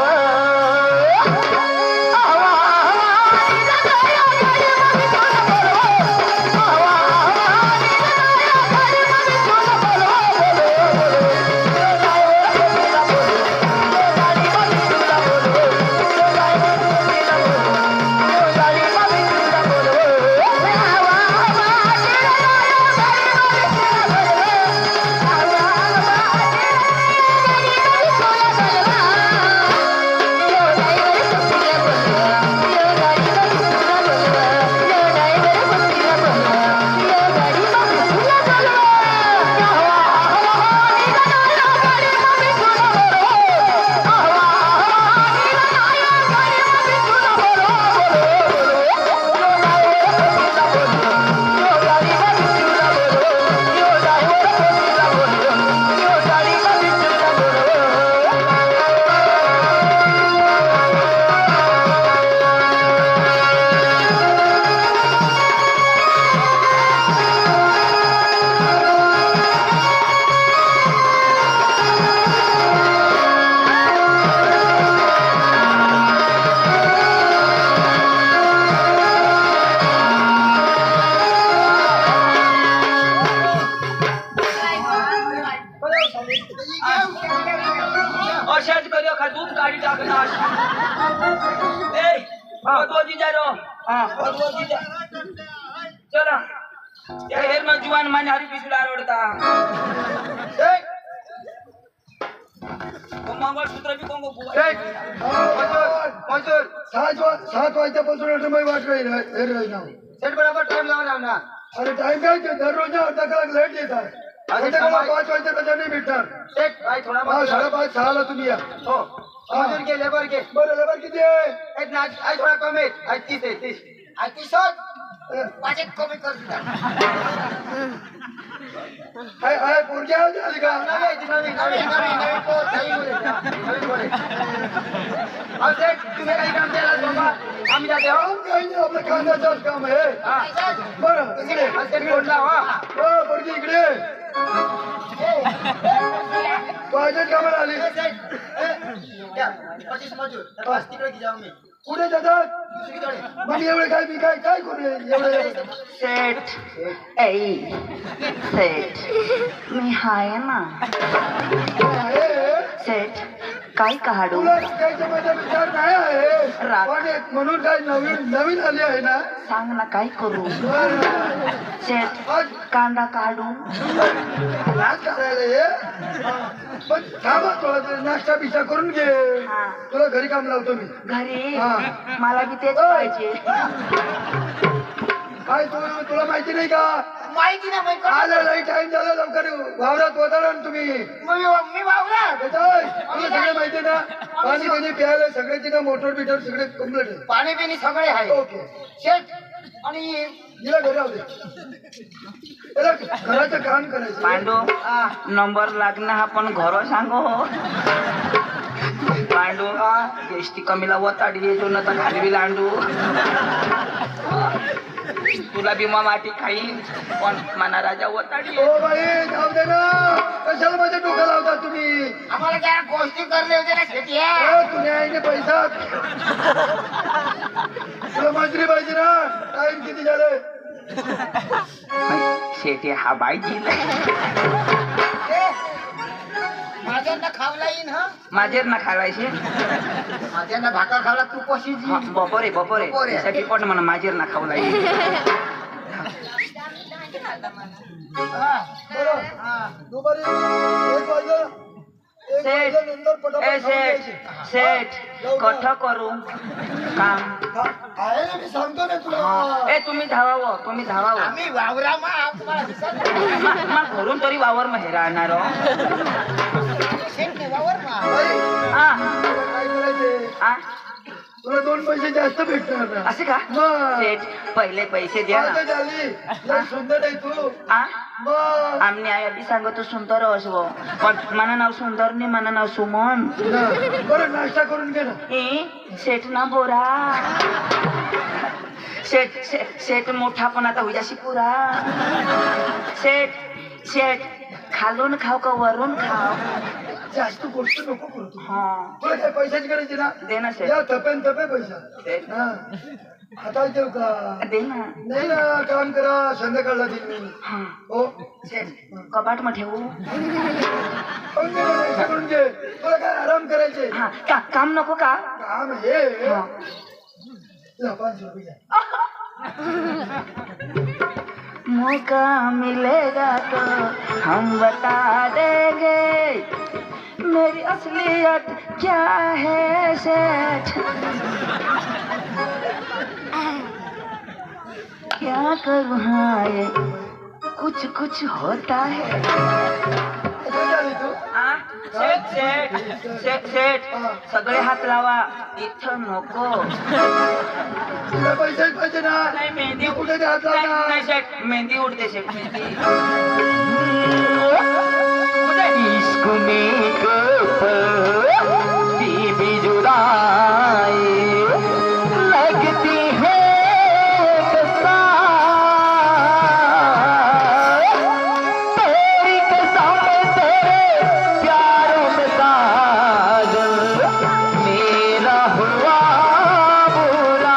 चला या हेर मग जुवान माने हरी पिशुला आवडता मंगळसूत्र बी कोण बुवा मजूर 7 वाजल्यापासून अटमाई वाट राहील ना सेट बराबर टाइम लावून ना अरे टाइम काय ते दररोज अर्धा कलाक लेट येतात संध्याकाळी 5 वाजता नाही भेटणार सेट भाई थोडा 5:30 6ला तुम्ही या हो मजूर के लेबर के बरं लेबर किती आहे एक ना आज थोड़ा कम है आज 30 है 30 आज 30 माझे कमी कर दिला आहे पोरगी झाली का नवीन बोले अब सेट तुम्हें काही काम द्यायला बाबा आम्ही जाते हो काही नाही आपलं कांद्याचंच काम आहे बरं इकडे सेट बोलला हो पोरगी इकडे तू अर्जंट कामाला आली क्या 25 मजूर बस तिकडे की जाऊ मी कुठे जातात दुसरीकडे मग एवढे काय मी काय करू एवढे सेठ ऐ सेठ मी हाय ना सेठ काय काढू तुला शिकायचा माझा विचार नाही आहे राग. पण एक म्हणून काय नवीन आली आहे ना सांग ना काय करू बरं. सेठ आज कांदा काढू नाच करायला ये पण थांबा थोडा तरी नाश्ता बिस्टा करून घे हा. तुला घरी काम लावतो मी घरी हा. मला बी तेच पाहिजे काय तुला माहिती नाही का माहिती ना माहिती आलं टाइम झाला लवकर वावरात वताला ना तुम्ही मी वावरा बेटा, तुला सगळं माहिती ना पाणी पाणी प्यायला सगळ्याची ना मोटर बिटर सगळे कम्प्लीट आहे पाणी बिणी सगळे आहे ओके शेट आणि हिला घरी राहू दे त्याला घराचं काम करायचं पांडू नंबर लागना हा पण घर सांगो पांडू एसटी कमीला वताडी येतो ना तर खाली बी लांडू तुला बी मग माती खाईन पण मना राजा वताडी ओ बाई जाऊ दे ना कशाला माझ्या डोकं लावता तुम्ही आम्हाला काय गोष्टी करले होते ना शेती तुझ्या आईने पैसा तुला मजुरी पाहिजे ना टाइम किती झाले शेती हा बाईची माझ्यांना खावला येईन हा माझेर ना खावायचे माझ्यांना भाकर खावला तू कशी बपोरे बपोरे बपोरे. त्यासाठी पण म्हणा माझेर ना खाऊ लागेल बरं दुपारी 1 वाजता सेठ नंतर ए पटापट सेठ सेठ कठ करू काम आहे ना मी सांगतो ना तुला ए तुम्ही धावावं आम्ही वावरा तुम्हाला दिसत मग घरून तरी वावर मग राहणार शेत नाही वावर बाई, तुला काय करायचे तुला 2 पैसे जास्त भेटणार ना असे का मग. सेठ पहिले पैसे द्या आता ना झाली लय सुंदर आहे तू आ मग आमने आया बी सांगतो सुंदर असो पण मना नाव सुंदर नाही मना नाव सुमन बरं नाश्ता करून घे ना ए सेठ ना बोरा सेठ सेठ मोठा पण आता हुजाशी पुरा सेठ सेठ खालून खाव का वरून खाव जास्त गोष्ट नको करू तू हा तुला काय पैशाची करायची ना दे ना सेठ या थपेन थपे पैसा सेठ हा आता देऊ का दे ना नाही ना काम करा संध्याकाळला देईन मी हा हो सेठ कपाट मग ठेवू करून घे ना, नाश्ता करून घे तुला काय आराम करायचे हा काम नको का काम हे हा. तुला 500 रुपये द्या. मौका मिलेगा तो हम बता देंगे मेरी असलियत क्या है सेठ क्या करूँ हाँ ये कुछ कुछ होता है कुठे झाली तू सेठ सेठ सेठ सेठ सगळे हात लावा इथं नको तुला पैसेच पाहिजे ना नाही मेहंदी कुठे ते हात लावणार? नाही सेठ मेहंदी उडते सेठ मेहंदी इश्क में भी जुदाई लगती है तेरी कसम तेरे प्यारों में साजन मेरा हुआ बुरा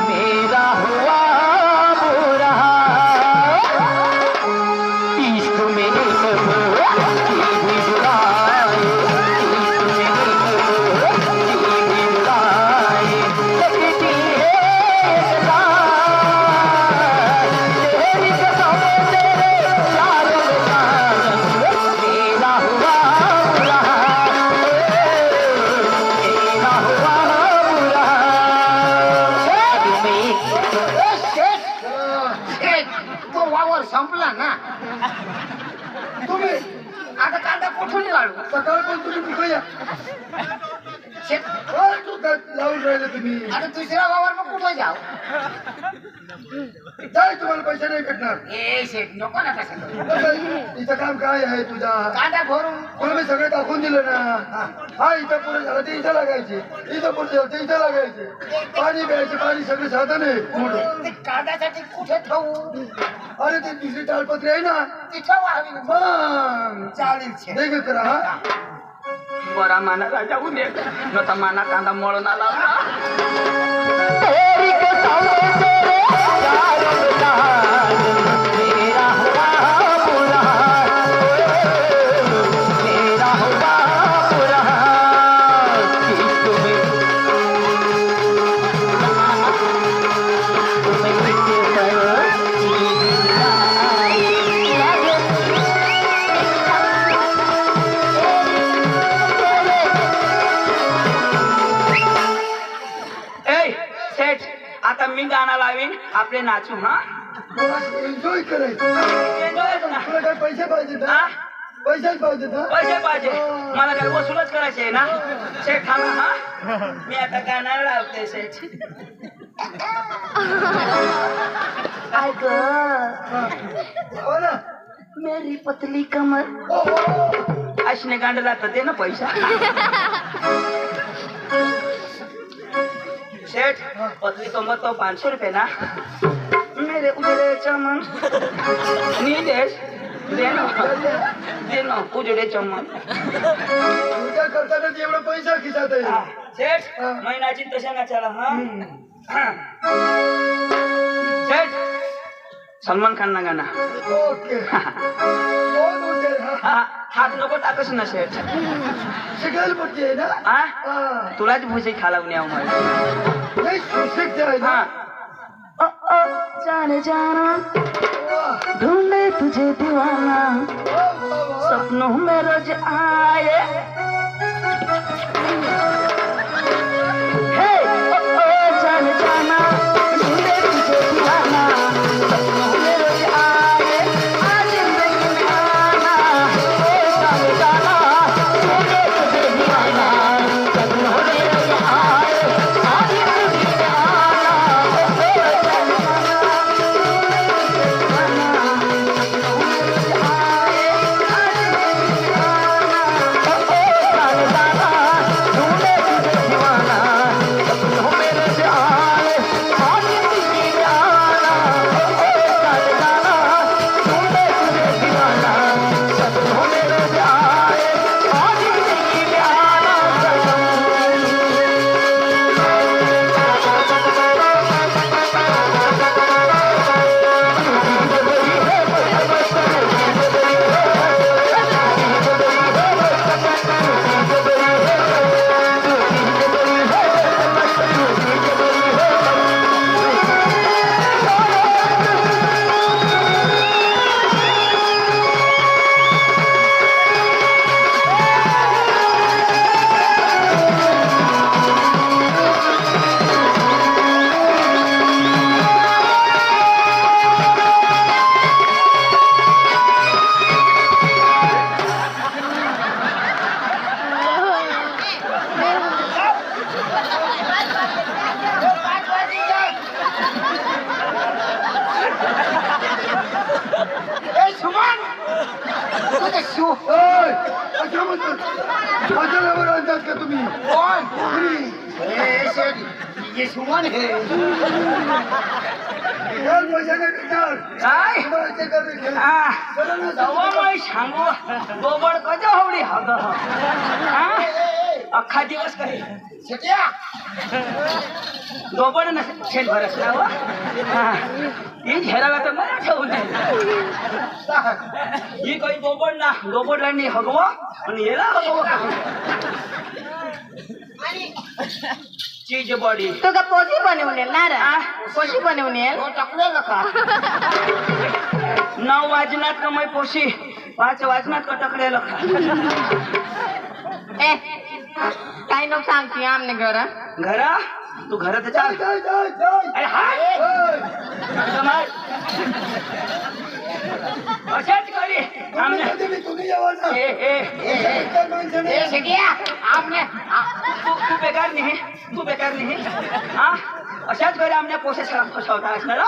मेरा हुआ बुरा इश्क में संपला ना तुम्ही आता कांदा कुठून काढू सकाळ पण तुम्ही पिकूया शेत तू लावून राहिले तुम्ही आता दुसऱ्या वावर मग कुठं जाऊ काय तुम्हाला पैसे नाही भेटणार ए शेत नको ना कसं इथं काम काय आहे तुझा कांदा भरून तुला मी सगळं टाकून दिलं ना हा इथं पुढे झालं ते इथं लागायचे इथं पुढे झालं ते इथं लागायचे पाणी प्यायचे पाणी सगळं साधन आहे मोठं ते कांद्यासाठी कुठे ठेवू अरे ते दुसरी तालपत्री आहे ना तिथं व्हावी ना. मग चालेल शेत दे करा हा बरा माना राजा उद्या नव्हता माना कांदा मळून आला तेरी कसम तेरे यार मेरा हुआ बुरा मेरा हुआ बुरा तुम्हें सेठ आता मी गाणं लावीन आपले नाचू हा एन्जॉय करायचं Enjoy ना. तुला काय पैसे पाहिजे हा? पैसेच पाहिजे ना पैसे पाहिजे मला काय वसूलच करायचे आहे ना सेठ थांबा हा मी आता गाणं लावते सेठ हो ना मेरी पतली कमर हो, हो. अशने गांड लागतं ते ना पैसा सेठ पतली कमर तो 500 रुपये ना मेरे उजड़े चमन नीलेश देनो उजड़े चमन तुझ्या करताना एवढा पैसा खिचात आहे सेठ महिन्याची तशा नाचाला हा सेठ सलमान खान ना गाणं ओके बहुत ओके हा हात नको टाकस ना सेठ शिकायला पाहिजे आहे ना हा हा तुलाच भुजी खालावणी आहो मला नाही सुशिक्षित आहे ना हा ओ ओ जाने जाना वाह, ढूंढे तुझे दीवाना वाह, वाह, वाह. सपनों में रोज आए हे ओ ओ जाने जाना ढूंढे तुझे दीवाना सपनों में रोज आए आज जिंदगी में आना ओ जाने जाना ढूंढे तुझे दीवाना सपनों में रोज आए आज जिंदगी में आना ओ जाने जाना ए सुमन तुझे शू ओय, अच्छा म्हणतात माझ्यावर आणतात का तुम्ही कोण तुम्ही ए शेठ ये सुमन है यार पैसे नाही भेटणार काय तुम्हाला ते करणे घे. आ, चला ना, जाऊ मग सांगू गोबड कजा होडी हग अख्खा दिवस काही शेट्या गोबड न शेत भरस ना वा ही झेराला तर मला ठेवू नये ही काही गोबड ना गोबडला नाही हगवा आणि याला हगवा चीज बॉडी तू का पोशी बनवून ना रे आ? पोशी बनवून तो टाकलेलं का 9 वाजनात कमाई पोशी 5 वाजनात कटकलेलं ए काय नको सांगते आमने घर घरा तू घरात जाय, चाल जाय, जाय, जाय. अरे हाय ओय, जमाल. अशाच करी आमने तुम्ही यावा ना ए ए बेकार माणसं नाही. तू बेकार नाही हा अशाच करी आमने पोसेसला फसवता असणार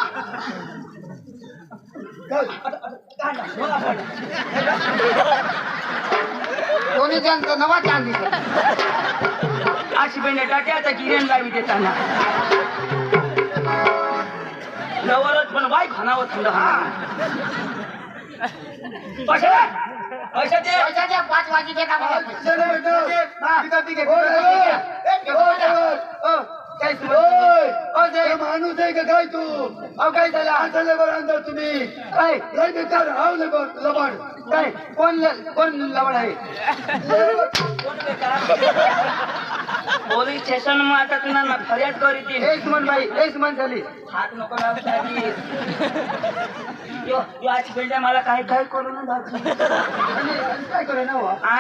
दोन्ही जण नवा चांदी अशी बेंडे टाट्याचा किरण लावी देताना नवरच पण बाई खानावं थंड पैसे दे 5 वाजी दे का मला पैसे नाही भेटणार. ठीक आहे काय ओय, ते माणूस आहे का काय तू काय झालं असं लेबर आणता तुम्ही काय लय बेकार हाव लेबर लबाड काय कोण लवड आहे पोलीस स्टेशन में आता तुम्हाला फरियाद करी ती एक मन झाली हात नको लावता यो यो आज बेंड्या मला काय काय करू ना दाखव काय करे ना हो हा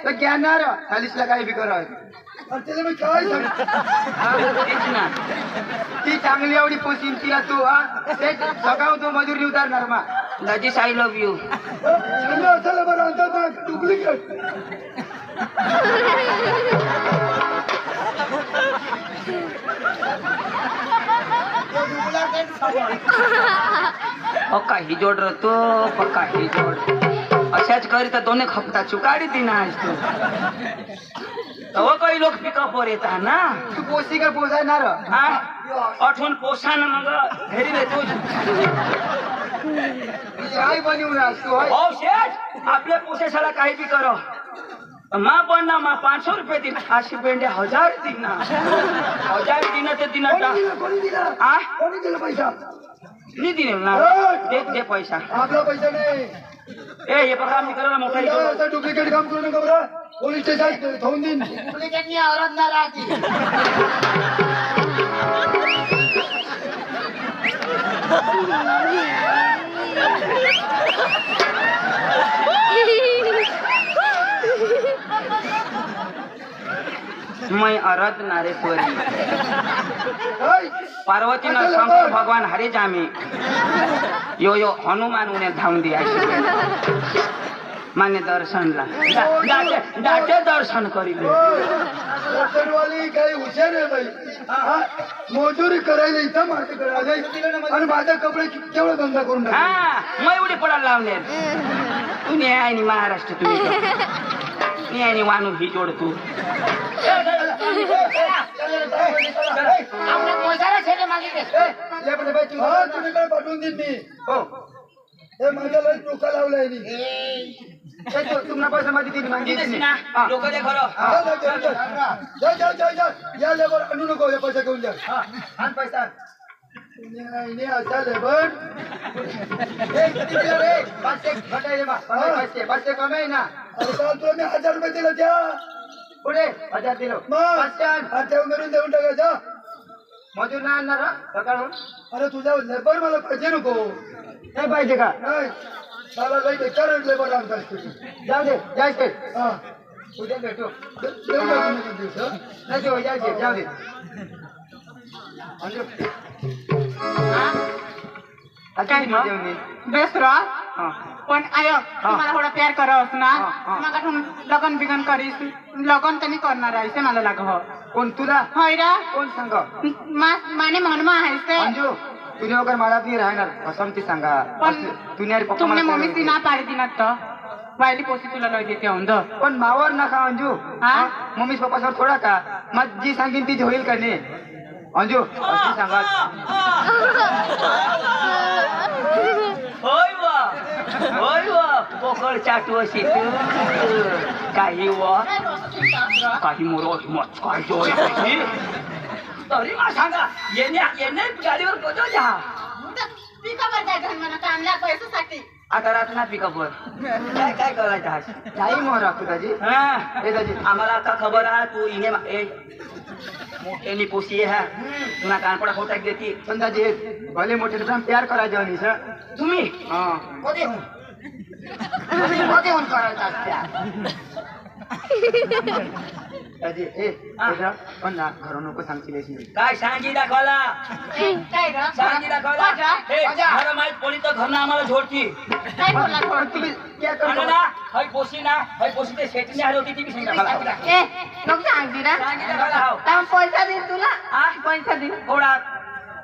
तो ज्ञानार चालीसला काही बी करावं आणि त्याला मी काय सांग तेच ना ती चांगली एवढी पोसीन तिला तू हा ते सगळं तो मजुरी उतारणार मा दाजीस आय लव्ह यू असं लेबर आणतात ना डुप्लिकेट पक्का ही जोड रतो पक्का ही जोड अशाच करी तर दोन्ही खपता चुकाडी ती ना आज तू तव काही लोक पिकअप वर येतात ना तू पोसी का पोसायणार हा आठवण पोसा ना मग घरी देतो काय बनवून तू हो शेठ आपल्या पोसेसाला काही बी करो मा पण ना मा 500 रुपये दिन अशी बेंडे 1000 दिन ना 1000 दिन ते दिन कोणी दिला आ कोणी दिला पैसा नाही दिले ना दे पैसा आपला पैसा नाही ए हे बघा मी करायला मोठा इथं. असं डुप्लिकेट काम करू नका बरं पोलीस स्टेशन ठेवून देईन डुप्लिकेटनी औरत ना राहती मैं अरद नारेश्वरी काय? पार्वती न शंकर भगवान हरे जामे यो यो हनुमान उन्हें धावून दिया माने दर्शनला डाटे दर्शन करीले दर्शनवाली काही हुशार आहे बाई हा? मजुरी करायला इथं माती करायला आणि माझे कपडे केवढं धंदा करून टाकले. हा मैं उडी पडायला लावले तू न्याय आणि महाराष्ट्र तुम्ही न्याय आणि वानू ही जोड तू हा, तुम्ही काय पाठवून देईन मी हो हे माझ्या लय डोका लावलाय नी. तुम्हाला पैसा माझी दिली मागितली हा. लोक दे खरं जा. या लेबर आणू नको हे पैसे घेऊन जा आण पैसा नाही असा लेबर किती दिलं रे 500 घटायले मा 500 कमाई ना अरे काल तुला मी 1000 रुपये दिले त्या पुढे 1000 दिलो मग 500 हा ठेवून धरून देऊन टाकायचा मजूर नाही आणणार हा? सकाळून अरे तुझा लेबर मला पाहिजे नको नाही पाहिजे का नाही मला लई बेकार लेबर आणतात तुम्ही जाऊ दे जायचे हा उद्या भेटू देऊन टाकू मी एक दिवस, हं? नाही देऊ जायचे जाऊ दे काय देऊ मग? मी बेसरा हा पण आय तुम्हाला थोडा प्यार करस ना हा. मग लगन बिगन करीस लगन त्यांनी करणार आहे मला लाग हो कोण तुला होय रा कोण सांग माने म्हणमा आहे ते अंजू तुने वगैरे मला ती राहणार असं ती सांगा पण तुने तुमने मम्मी ती ना पाडी दिनात तर वायली पोसी तुला लय देते औंद पण मावर नका अंजू हा? मम्मी पप्पासवर थोडा का मग जी सांगेन तीच होईल का नाही अंजू अशी सांगा होय वा पोकळ चाटू अशी काही वा काही मोर मत काय जोय तरी मा सांगा येणे गाडीवर बदल जा आता रात ना पिकअपवर काय करायचं आज नाही मोर राखू दाजी हा ए दाजी आम्हाला का खबर आहे तू इने मोठ्यानी पोसी आहे तुला कानपडा होता देते पण दाजी भले मोठे तुला प्यार करायचे आणि सर तुम्ही हा दादी ए बेटा पण ना घरून नको सांगशील अशी काय सांगी दाखवला काय रे सांगी दाखवला हे घर माहित कोणी तर घरनं आम्हाला झोडती काय बोलला थोडं आणि ना हय पोशी ते शेतीने आली होती ती बी सांगी दाखवला ए नको सांगती ना सांगी दाखवला हो तर पैसा देईन तुला हा? पैसा देईन कोडा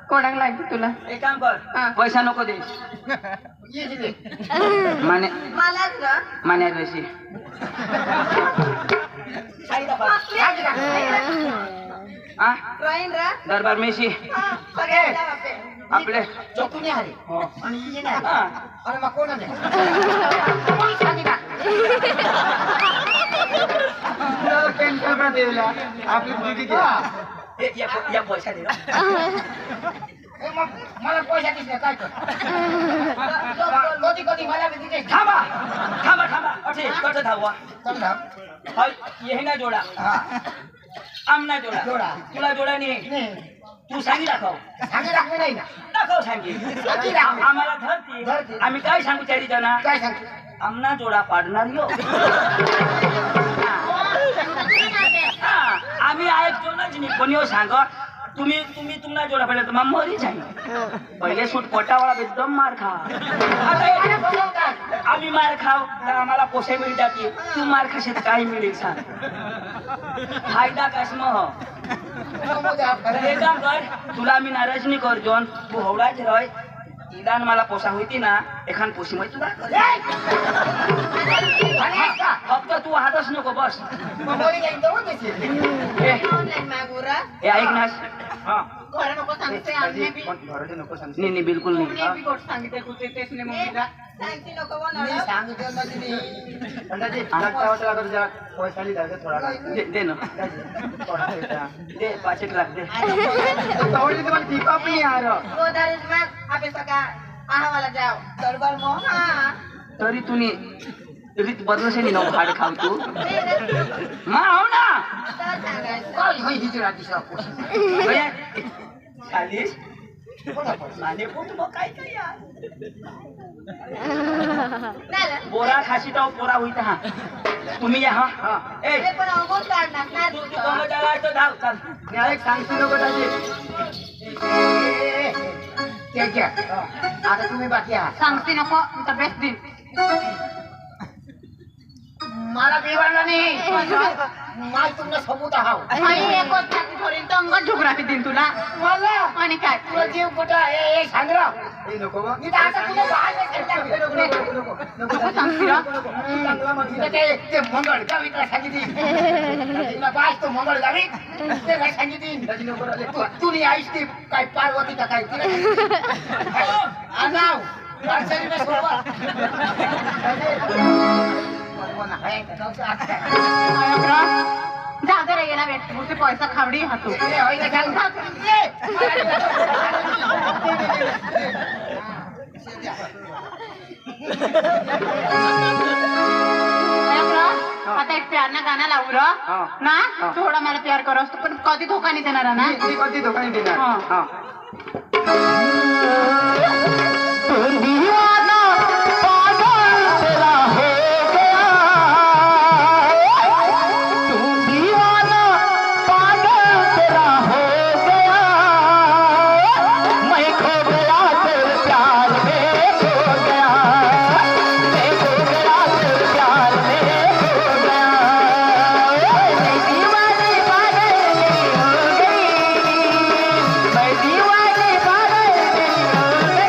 कोणाक लागते तुला एक काम कर हा. पैसा नको दे माने मलाच ग मान्या जशी हा राहीन रा दरबार मेशी आपले चौकून आले हो. आणि ये नाही हा. अरे मग कोण आले आपली मुलगी या पैसा दे मला पैसा दिसले काय कर कधी कधी मला बी दिले थांबा अठे कट धावा समजा हय ये ना जोडा हा आम ना जोडा जोडा. तुला जोडा नाही नाही तू सांगी दाखव सांगे दाखवे नाही ना दाखव सांगी सांगी दाखव. आम्हाला धरती धरती. आम्ही काय सांगू चारी जना काय सांगते आमना जोडा पाडणार यो हा, आम्ही ऐकतोच नाही कोणी सांग तुम्ही तुम्हाला जोडा पडला तर मग मरी जाईल पहिले सूट पोटावाला एकदम मार खा आता आम्ही मार खाव तर आम्हाला पोसे मिळतात तू मार खाशील काही मिळेल सांग फायदा कस मग हे काम कर तुला मी नाराज नाही करतो तू हवडाच रय इदान मला पोसा होती ना एखाद पोशी मध्ये तुला फक्त तू हातच नको बस हे ऐक ना हा घरा नको सांगते आम्ही बी नको सांगते नाही बिलकुल नाही मी बी गोट सांगितले कुठे तेच नाही मम्मीला सांगते नको मी सांगितलं ना तिने अंदाजे वाटला कर जा पैसा लिहिला थोडा दे ना थोडा पैसा दे 5 लाख दे आवडली तुम्हाला ती कापली यार गोदारीज मग आपे सका आहावाला जाओ दरबार मो हा तरी तुम्ही रीत बदलशे नाही भाड खाव तू मा हो ना तर सांगायचं काय होई हिजरा दिसा चालीस माने पोट मग काय काय यार झालं बोरा खाशी तो पोरा होईत हा तुम्ही या हा ए ते पण अवघड काढणार ना तू कमजाला तो धाव चाल मी एक सांगतो नको दादी आता तुम्ही बाकी आहात सांगते नको तर बेस्ट दिन मला बिवाडला नाही माल तुमचा सबूत आहात आणि एकच टाकी करीन तर अंगत झुकराटी देईन तुला मला आणि काय तुला जीव कुठं हे सांग नको मी तर आता तुला बाहेर नको सांगते रा ते मंगळ गावीला सांगितली तुला बाज तो मंगळ गावी ते काय सांगितली तुनी आईस ती काय पार्वती का काय आनाव जाऊ दे रे गेला भेट मुझे पैसा खावडी हातो आता एक प्यार ना गाणं लावू र ना थोडा मला प्यार करो असतो पण कधी धोका नाही देणार ना कधी धोका नाही देणार हा. मैं दीवाने पागल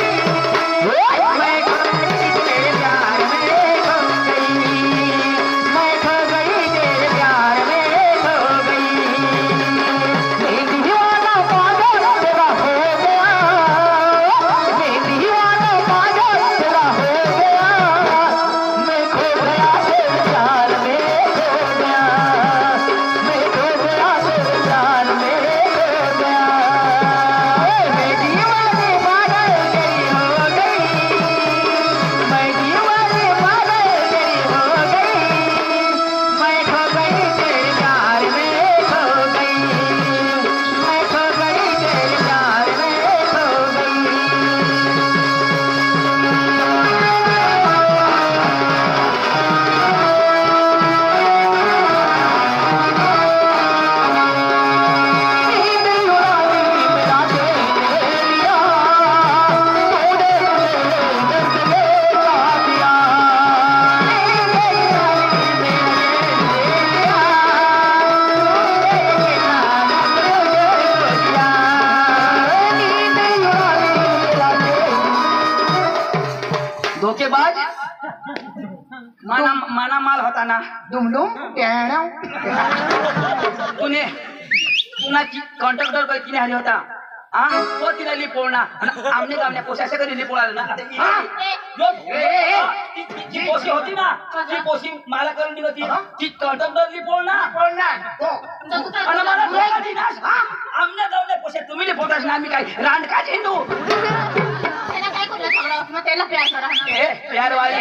माना माल होता ना डुमडुम ट्याव. तुने पुन्हा कॉन्ट्रॅक्टर काही तिने आली होता हा तो तिला लिपोळना आमने गावण्या पोशाच्या कधी लिपोळाला ना आता ती पोशी होती ना ती पोशी मला करून दिली होती ती कॉन्ट्रॅक्टर लिपोळना आणि मला धोका दिलास आमने गावण्या पोशा तुम्ही लिपोतास ना आम्ही काय रांड का झेंडू त्याला काय करू सगळं मग त्याला प्यार करा ए प्यार वाली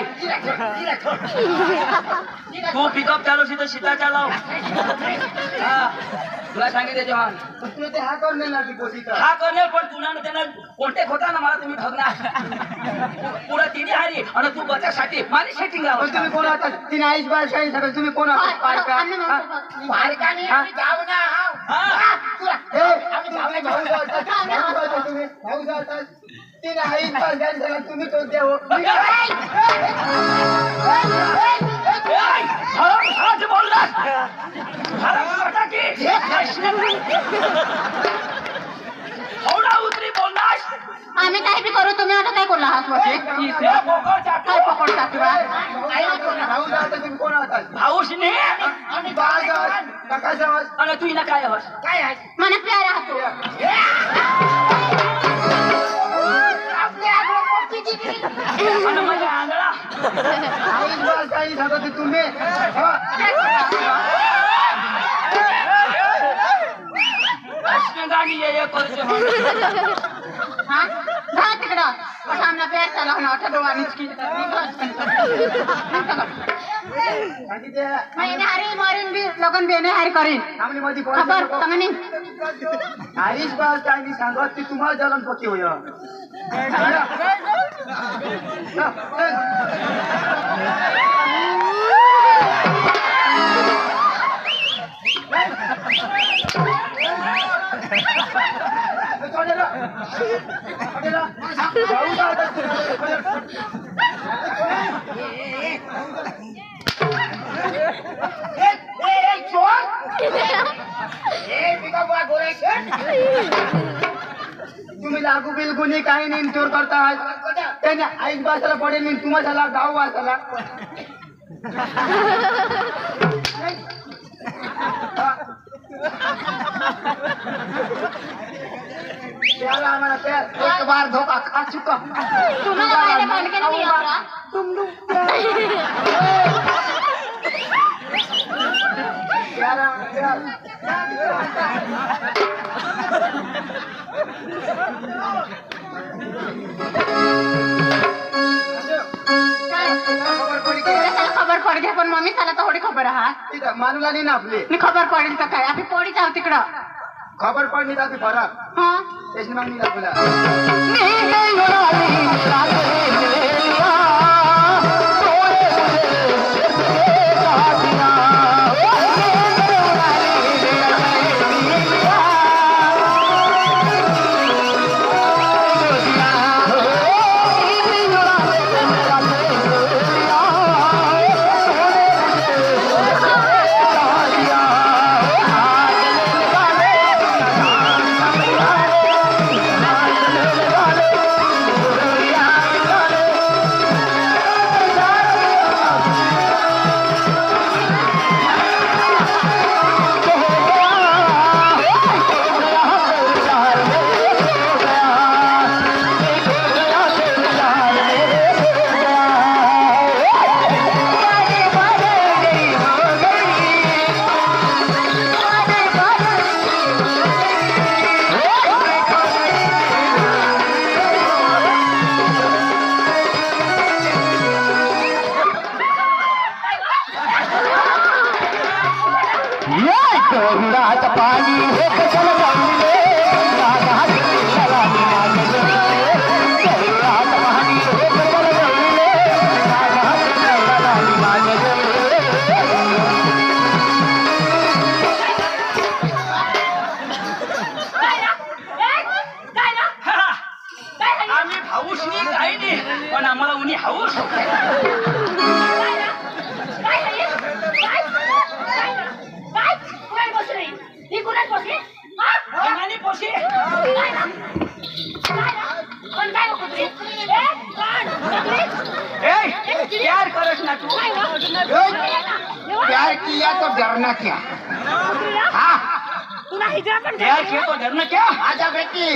तू पिकअप चालू तर सीधा चालव हा तुला सांगितले जवान तू ते हा करून देणार ती पोशीचा. हा करणे पण तुला त्यांना कोणते होता ना मला तुम्ही ठगणार पुरा तिने हारी आणि तू बचासाठी माझी सेटिंग लाव पण तुम्ही कोण आहात? तिने आईश बाळ शाही सगळं तुम्ही कोण आहात? पारका? हा? बारकाने आम्ही जाऊ ना हाव. हा हे, आम्ही भाऊ जातात. भाऊ जातात तुम्ही. भाऊ जातात. तिने आईश बाळ शाही सगळं तुम्ही तो द्या हो. बोललास उतरी बोललास आम्ही काय बी करू तुम्ही आता काय करू हात वरचे काय पकड टाकवा भाऊ जातात तुम्ही कोण आहात? भाऊशने आम्ही बाळ जात. काका जात. आणि तू हिला काय हवस काय आहे मला प्यार हातो आणि माझ्या आंधळा आईश बाळ शाही सगळं ते तुम्ही. हा. जागी ये करते हा जा तिकडं आता आमना प्यार चालू ना ठगवानीच की सांगितले. महिने हारी मारीन बी लगन बेने हारी करीन आम्ही मध्ये कोण खबर नको. सांगनी आईश बाळ शाही सांगत ती तुम्हाला जलन पक्की होय. भाऊ जातात. तुम्ही लागू बिल गुन्हे काही नाही चोर करता त्याने आईश बासाला पडेल नाही तुम्हाला गाव वाचायला प्याला आम्हाला प्यार एक बार धोका खा चुका तुम्हाला पहिले बंद केलं मी आता प्याला आम्हाला खबर पडी की त्याला खबर पड घ्या पण मम्मी त्याला थोडी खबर हा तिथं मानूला नाही ना आपले मी खबर पडेल का काय आम्ही पोळी जाऊ तिकडं खबर पडली तर फरक हा त्याची मग मी दाखवला आम्ही भाऊशनी काही नाही पण आम्हाला उन्ही हाऊस पोशी प्यार करस ना तू प्यार किया तो डरना क्या हाँ तुला हिजरा पण प्यार किया तो डरना क्या आजा बेटी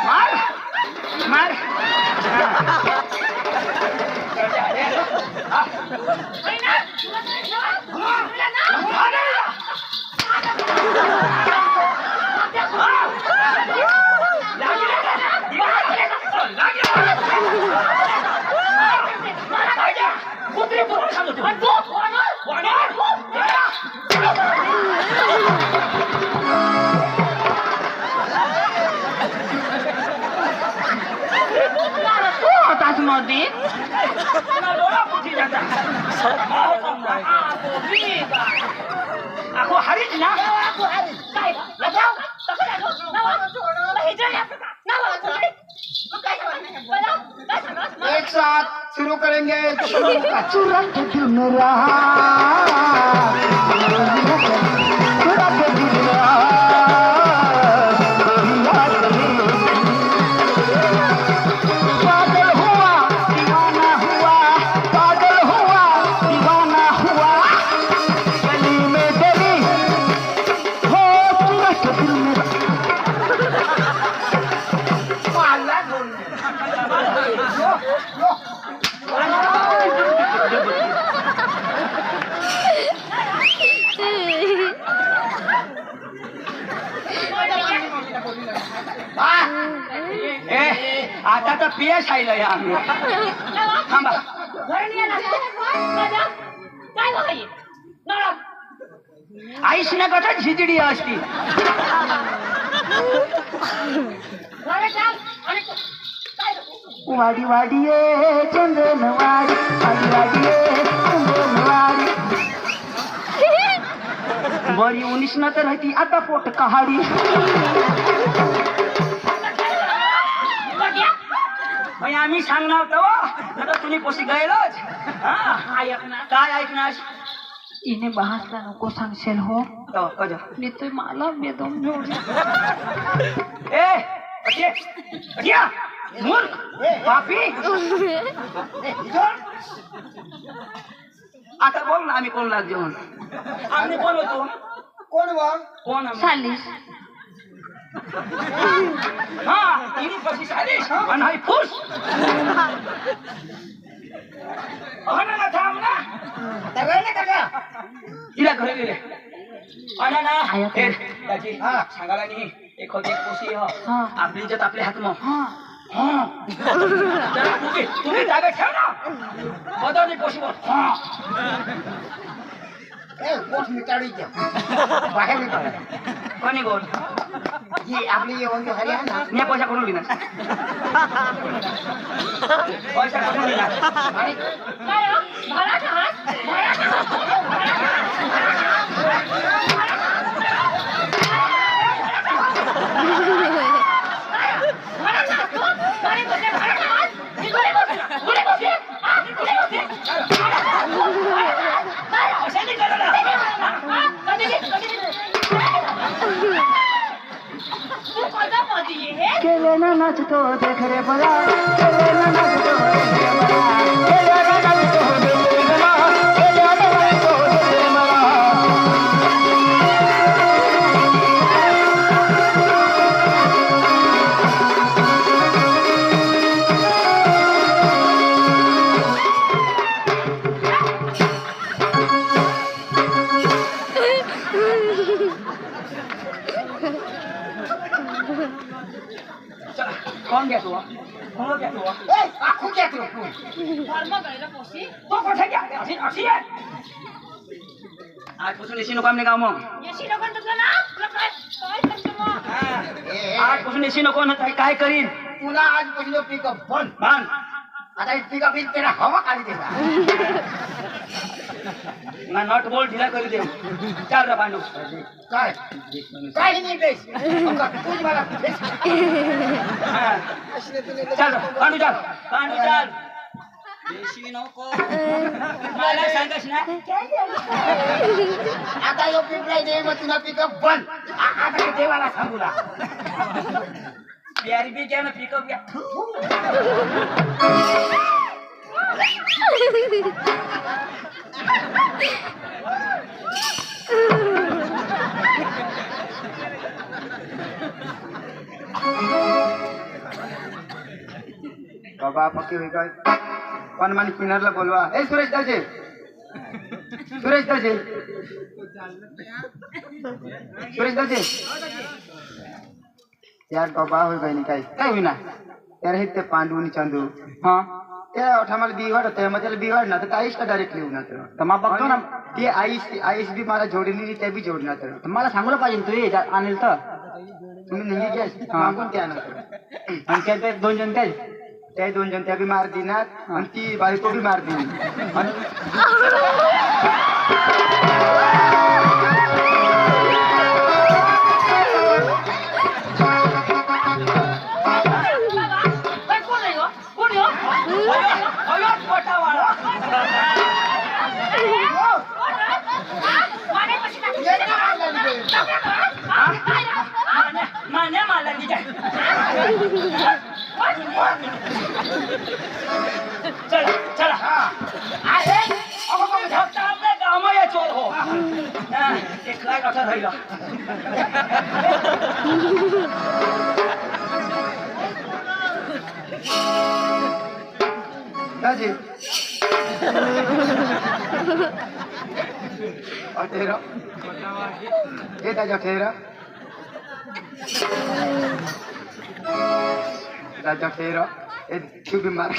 मार मार होतास मोदी aku haris na काय लगाव तसं लागो तुला हिजरा नाही असं का नाव मग काय सांगणार एक साथ शुरू करेंगे तो कमर का चुरा के दिल मेरा चुरा के दिल मेरा पागल हुआ दीवाना हुआ पागल हुआ दीवाना हुआ गली में गली हो चुरा के दिल मेरा मारला दोन आता तर पियस आयलंय आम्ही थांबा काय बघाय आईस ना कथा झिजडी असती वाडी वाडी ये चंदन वाडी वाडी वाडी ये चंदन वाडी बरी 19 न तर होती आता पोट कहाडी मग आम्ही सांगणार तेव्हा आता तुम्ही पोशी गयलोच काय ऐकणार इने बहासला नको सांगशील हो कज मी तर मला बेदम जोड ए अटिया मूर्ख पापी आता बोल ना आम्ही कोण लाग जेवण आम्ही कोण होतो कोण वा कोण आम्ही? चालीस हा तिने पशी सालीस आणि हाय फुस ना थांब ना दगडले का तिला घरी गेले आणा ना ए, दाजी सांगायला नाही एक होती एक पोशी हो आपली इज्जत आपल्या हात मग तुम्ही जागा ठेव ना बदल पोशी बोल ए पोट मिटाडी द्या बाहेर मिटाडी कोणी गोल ही आपली ये वंगी हरियाणा मी पैसा करून घेणार पैसा करून घेणार आणि काय मला केले ना नाचतो देख रे बला केले ना नाचतो देख रे बला केले ना नाचतो देख रे बला केले ना नाचतो देख रे बला कोण घ्या तू कोण घ्या तू ए आखू क्या तू तो कोठे घ्या अशी अशी आहे आजपासून एसी नको आमने गाव मग आजपासून एसी नको ना काय करीन तुला आज पहिलं पिकअप बंद मान आता पिकअप बिल तेरा हवा खाली देगा ना नट बोल ढिला करी दे चाल रे पांडू काय काही नाही बेस तुझ मला चल पांडू चाल देशी नको मला सांगस ना आता यो पिपळाई दे मग तुला पिकअप बंद आता ते देवाला सांगू ना प्यारी बी घ्या ना पिकअप घ्या बाबा पक्की होई काय पण मला किनारला बोलवा ए सुरेश दाजे सुरेश दाजे सुरेश दाजे यार बाबा होई काय नाही काय होईना यार हे ते पांडू आणि चांदू हा त्या आम्हाला बिघाड होतं मग त्याला बिघाड ना तर काहीच का डायरेक्टली होणार तर मग बघतो ना ती आईस बी मला जोडलेली त्या बी जोडणार तर तर मला सांगलं पाहिजे तू ये आणेल तर तुम्ही नाही घ्या मागून त्या ना आणि त्या 2 जण त्याच त्या 2 जण त्या बी मार देणार आणि ती बायको बी मार देणार आणि कोण आहे हो? कोण आहे हो? अयो पोटावाळा माने कशी काय? मान्या मला निघा चला चला अरे फक्त आपल्या गावाया चोर हो एक लाख असा राहिला दाजी ठेरा हे त्याच्या ठेरा त्याच्या ठेरा हे तू बी मार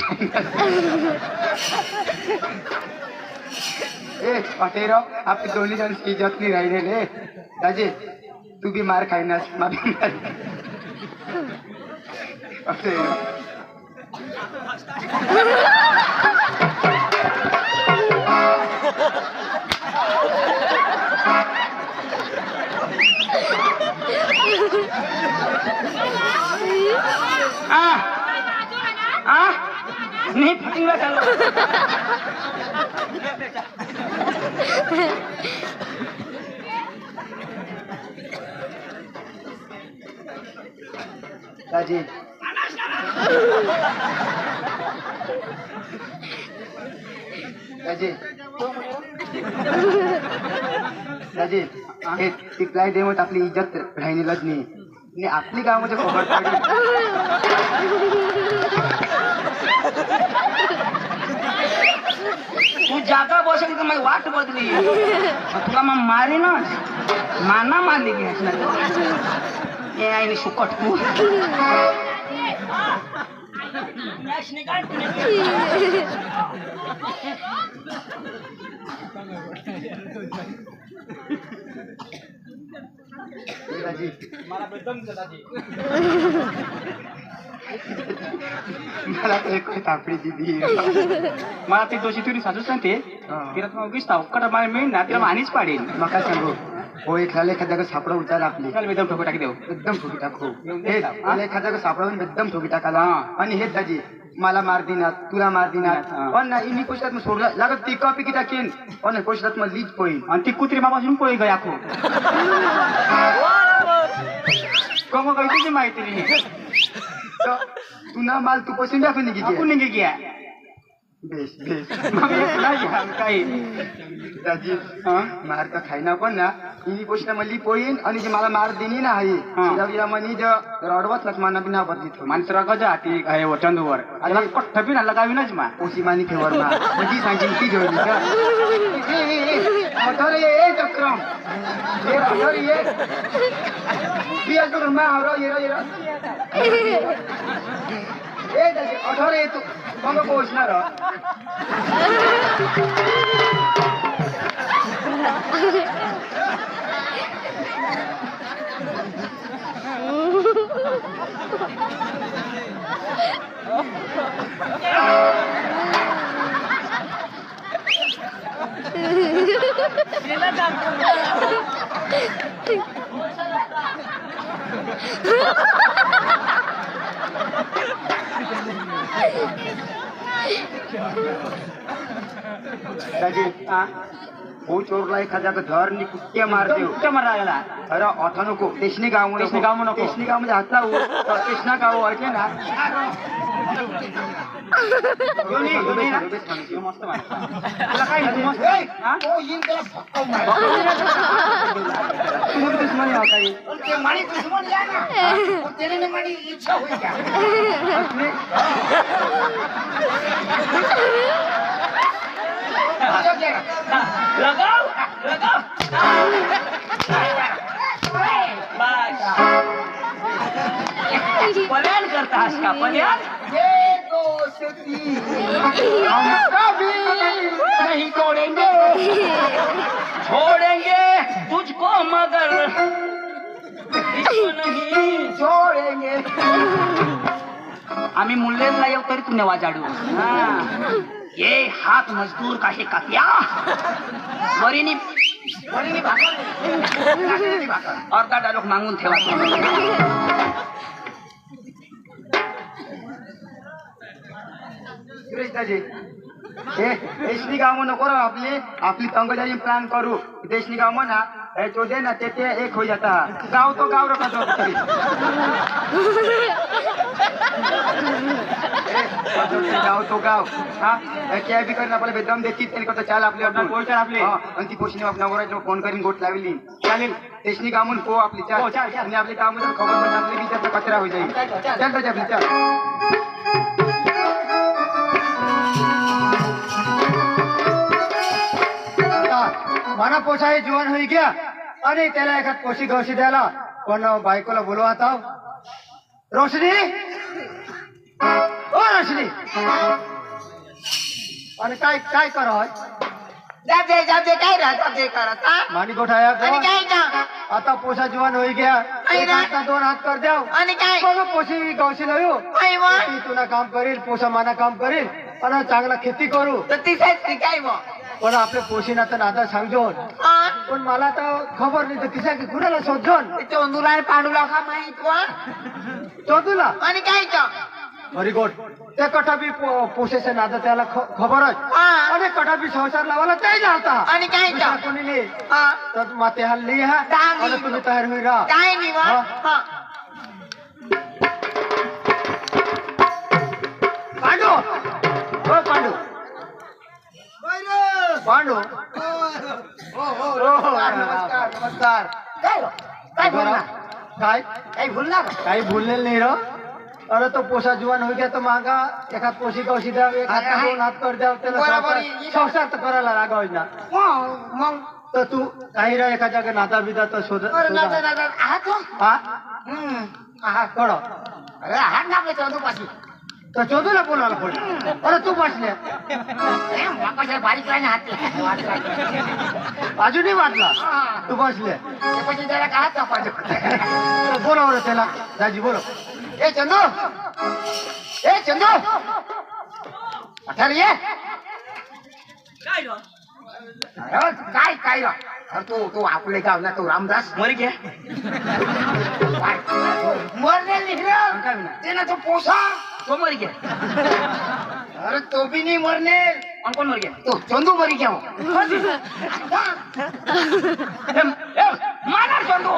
ए पटेराव आपली दोन्ही जण इज्जत नाही राहिलेले दाजी तू बी मार खाईनास माफी मार पटेराव नहीं फिटिंग चलो दाजी दाजी दाजी हे तिकलाय देवत आपली इज्जत राहिलेलंच नाही आणि आपली गावामध्ये खबर पडली तू जागा बसेल तर माझी वाट बदली तुला मग मारी ना माना मारली घ्यायच ना ये आहे सुकट तू दाजी मला तर एक तापडी दिली मला ती दोषी तुरी सासूच नाही ते तिला तुम्हाला उगीच तावकट मार मिळेल ना तिला मानीच पाडेल मका सांगू हो एखाद्या एखाद्या सापडा उचाल आपली चल एकदम ठोको टाकी देऊ एकदम ठोकी टाकू हे मला एखाद्या सापडावून एकदम ठोकी टाकाला आणि हे दाजी मला मार देणार तुला मार देणार पण नाही मी कोशात मग सोडला लागत ती कॉपी की टाकेन पण कोशात मग लीच पोईन आणि ती कुत्री मापासून पोळी गया खो कम काही तुझी माहिती नाही तू ना माल तू पसून दाखवून आपण निघे गया बेस बेस मग एक नाही काही दाजी मार तर खाईना पण ना ही गोष्ट मल्ली पोईन आणि जे मला मार देणी ना आहे मनी रडवत ना माना बिना बदली माणसं रगजा ती आहे चंदूवर त्याला पठ्ठ बी ना लगावीनच मा ओशी मानी फेवर मा म्हणजे सांगेन ती जोडली का मोटर ये चक्रम ये मोटर ये बिया तो मा आवरो ये ए दाजी अठर ये तू मग पोचणार दाजी हो चोरला एखाद्या घर नि कुठे मार देऊ कुठे मारायला अरे ऑथो नको देशनी गाव देशनी गाव नको. देशनी गाव म्हणजे हातला कृष्णा गाव ऐकले ना मस्त तुला काय नाही, तू मस्त हा? तो येईन त्याला फक्का मार. तुम्ही दुश्मनी आहो काही पण ते माणी दुश्मन या ना पण त्याने नाही माणी इच्छा होईल का लगाव लगाव बस पल्याण करतास का पल्याण ये दोस्ती हम कभी नहीं तोड़ेंगे छोड़ेंगे तुझको मगर इसको नहीं छोड़ेंगे आम्ही मुल्लेरला येऊ तरी तुने वाजाडू ये हात मजदूर का हे कातिया वरीनी अर्धा डायलॉग मागून ठेवा सुरेश दाजी हे देशनी गाव नको रो आपली आपली पंकजाची प्लान करू देशनी गाव म्हणा तो दे ना ते एक होई जाता गाव तो गाव रखा तो गाव तो गाव हाँ क्या भी करना पड़े बेदम देती तेरे को तो चाल आपले अपना कोई चाल आपले आणि ती पोषणी अपना वरायचं फोन करीन गोट लावली चालेल देशनी गाव म्हणून को आपली चाल आणि आपले काम मध्ये खबर पण आपली बी त्याचा कचरा होई जाईल चल त्याच्या आपली चाल मना पोसाही जीवन होई गया आणि त्याला एखाद पोशी गवशी द्यायला पण बायकोला बोलवा आता रोशनी ओ रोशनी आणि काय काय करत जाते काय राहतात ते करत हा? मानी गोठाया आणि काय का आता पोसा जीवन होई गया एक हात दोन हात कर द्याव आणि काय बघ पोशी गवशी लावू काय मग ती तुला काम करील पोसा माना काम करील आणि चांगला खेती करू तर तिथे काय मग पण आपल्या पोशीना तर नादा सांगजोन हा? पण मला तर खबर नाही तर तिच्या की कुणाला शोधजोन ते चोंदूला आणि पांडूला का माहित वा शोधूला आणि काय का व्हेरी गुड ते कठा बी पोसेचे नादा त्याला खबरच हा. आणि कठा बी संसार लावायला ते जाता आणि काय का कोणी नाही हा? तर माते हल्ली हा दामी. आणि तुम्ही तयार होई राहा काय नाही वा हा. हा. पांडू हो पांडू पांडू नमस्कार नमस्कार काय बोलना काय काही भूलना का काही भूललेलं नाही र अरे तो पोसा जीवन हो गया तो मागा एखाद पोशी कौशी द्याव एक हात आहे. दोन हात कर द्याव त्याला बरोबर. संसार तर करायला लागावच ना मग तर तू काही रा एखाद्या नाता बिदा तर शोध आहात हा आहात कळ अरे आहात ना आपल्या चौधूपाशी तर शोधूला बोलायला पडले अरे तू बसले बापाच्या बारीक राहणे हात अजूनही वाटला तू बसले पैसे जरा का हात पाहिजे तर बोलाव रे त्याला दाजी बोलो ए चंदू ए चंदू अठार ये अरे काय काय रा अरे तू आपले गाव ना तू रामदास मरी घ्या मरने निघलं काय म्हणा ते ना तो पोसा तो मरी घ्या अरे तो भी नहीं मरने आणि कोण मरी घ्या तो चंदू मरी क्या हो माना चंदू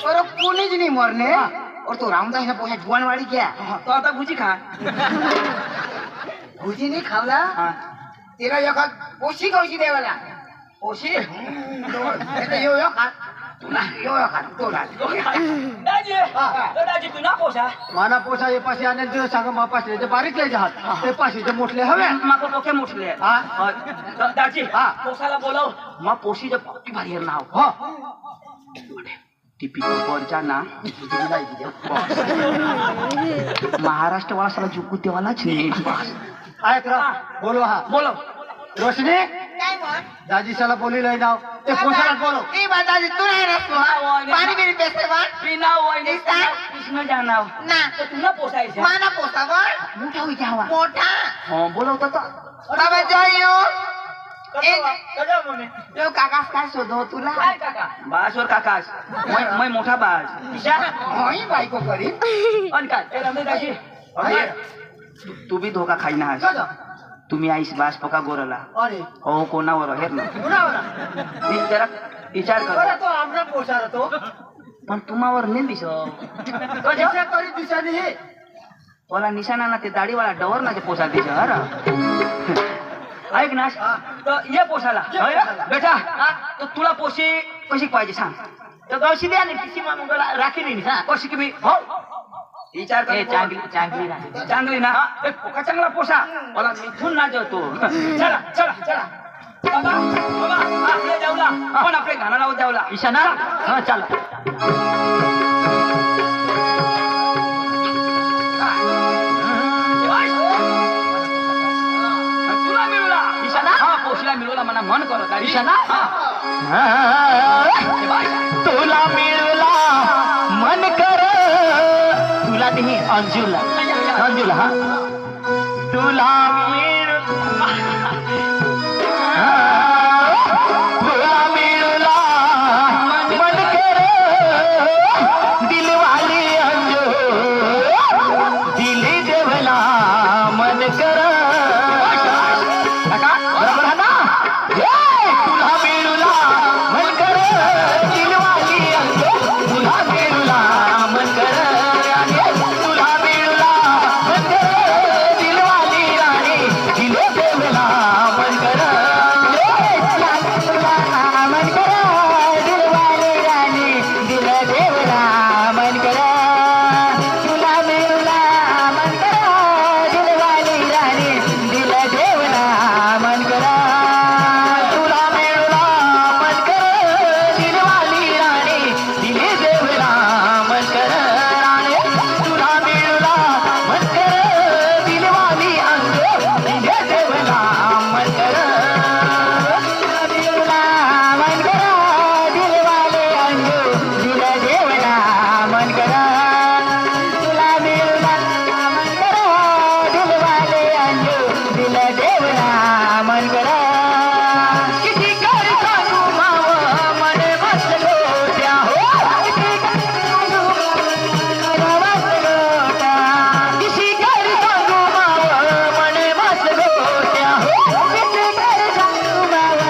अरे कोणीच नहीं मरने और तो रामदास ने पोसा जुआनवाड़ी क्या तो आता भुजी खा भुजी नहीं खावला हा तेरा यो खात पोशी कौशी देवाला ओशी यो खात तुला यो खात तुला दाजी दाजी तू ना पोसा माना पोसा हे पाशी आणेल तुला सांग मा पाशी ते बारीक लय जहात ते पाशीचे मोठले हवे माका पोके मुठले हा दाजी हा. पोसाला बोलाव मा पोशी जे पट्टी भारी नाव हो टिपी वरच्या ना महाराष्ट्र वाला साला जुकू तेवालाच नाही ऐक रा बोलो हा बोलो रोशनी काय मग दाजी साला बोली लय नाव ते पोसाला बोलो ए बादाजी तू नाही रसवा पाणी बिरी पेसे वा बिना वहिनी कृष्ण जानाव ना तू ना पोसायचं माना पोसावा मोठा होई जावा मोठा हो बोलवतो तो बाबा जयो कजा म्हणे तो काकास काय शोधो तुला काय काका बासवर काकास मै मोठा बास होई बायको करी आणि काय ते रमेश दाजी तू बी धोका खाई ना कसं? तुम्ही आईस बास पका गोरला अरे हो कोणावर हेर ना कुणावर? मी जरा विचार बरं कर तो आमचा पोशार तो पण तुम्हावर नाही दिस कशा तरी दिसाने हे मला निशाणा ना ते दाढीवाला डवर ना ते पोसा दिस हर ऐक ना तर ये पोसाला बेटा तर तुला पोशी कशी पाहिजे सांग तर गवशी द्या ना तिची मग राखी देईन हा कशी की मी हो विचार कर चांगली चांगली राखी चांगली ना का चांगला पोसा मला मिथून ना जातो चला चला चला बाबा बाबा आपले जाऊला आपण आपले घाना लावून जाऊला ईशाना हा चला तुला मिळवला ईशाना? हा पोशीला मिळवला मला मन करत आहे. ईशाना? हा. हे बाय. तुला मिळला मन कर तुला ते अंजुला अंजुला हा तुला तुला मिळला मन कर दिलवाली अंजू दिली देवला मन कर बरोबर आहे ना तुला मिळला मन कर दिलवाली अंजू तुला मिळला मन कर तुला मिळला मन कर दिलवाली राणी दिले देवला मन कर मन कर दिलवाली राणी दिले देवला मन कर तुला मिळला मन कर दिलवाली राणी दिले देवला मन कर तुला मिळला मन कर दिलवाली राणी दिले देवला मन कर राणे तुला मिळला मन कर दिलवाली अंग दिले देवला मन कर तुला मिळला मन कर दिलवाले अंग दिले देवला मन कर तुला मिळला मन कर दिलवाले अंग दिले देवला मन कर किती कर सांगू माव मन बसलो त्या हो किती कर सांगू मन बसलो त्या किती कर सांगू माव मन बसलो त्या हो किती कर सांगू माव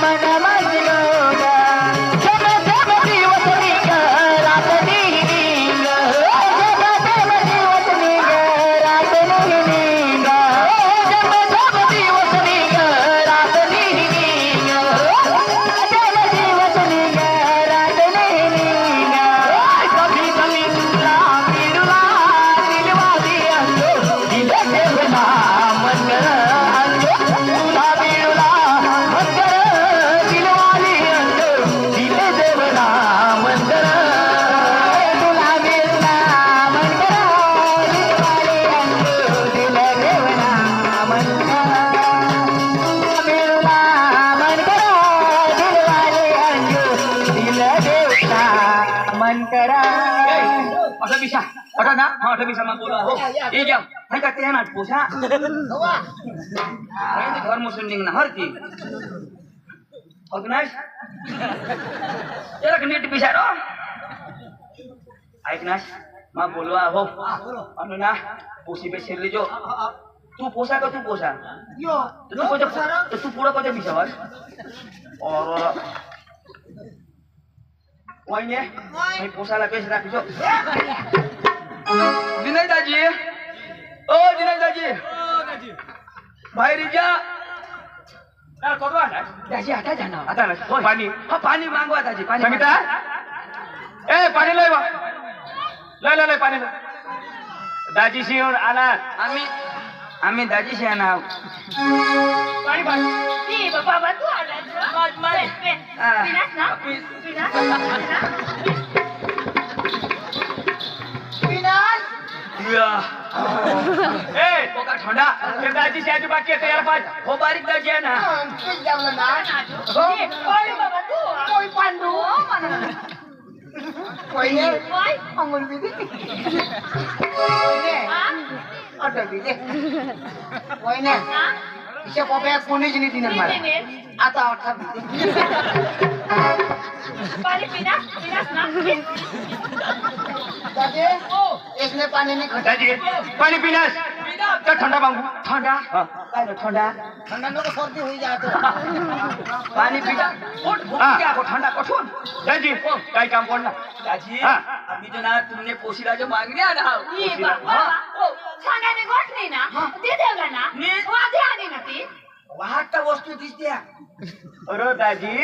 मन बसलो त्या जम जम दिवस निघ रात निघ जम जम दिवस निघ रात निघ जम जम दिवस निघ रात निघ जम दिवस निघ रात निघ कभी कभी तुला मिळला दिलवाली अंग दिले देवला मन कर तुला मिळला मन कर दिलवाली अंग दिले देवला मन कर तुला मिळला मन कर दिलवाली अंग दिले देवला मन कर मिळला मन कर दिलवाली अंग दिले देवला मन कर असं बिशा अटो ना हा अटो बिशा मग बोला हो ये जाओ नाही का ते ना पोसा घर मुसून निघणार हर ती अग्नाश जरा नीट बिचारो ऐकनाश मग बोलवा हो अनु ना पोसी पे शिरली जो तू पोसा का तू पोसा यो तो तू पुढं कोणत्या बिशावर और वहिनी मी पोसाला बेस राखीचो विनय दाजी ओ विनय दाजी बाहेर जा दाजी आता जाना आता पाणी हा पाणी मागवा दाजी पाणी संगीता ए पाणी लय बा लय लय पाणी दाजीशी येऊन आला आम्ही दाजीशी येणार पाणी पाणी ती बाबा तू आला विनाश ना विनाश ए पोका थंडा ते दाजीशी आजू बाकी आहे याला पाहिजे हो बारीक दाजी आहे ना तूच जमलं ना ओय बाबा तू कोई पांडू कोई ओय अंगुल बिदी ऑटो बिदी कोई ने इसे पपया कोणीच नाही दिणार मला आता ऑटो बिदी पाणी विनाश ना दादी इसने पाणी नाही खटा दाजी पाणी पिण्यास त्या थंडा मागू थंडा काय रे थंडा ठंडा नको सर्दी होई जातो पाणी पिता उठ क्या को ठंडा कठोर दाजी काय काम पडलं दाजी हाँ। अभी जो ना तुमने पोशीला जो मांगने आना ये बाबा सांगाने गोष्ट नाही ना ते देवला ना नी- वादे आली ना ती वाहता वस्तू दिसते अरे दाजी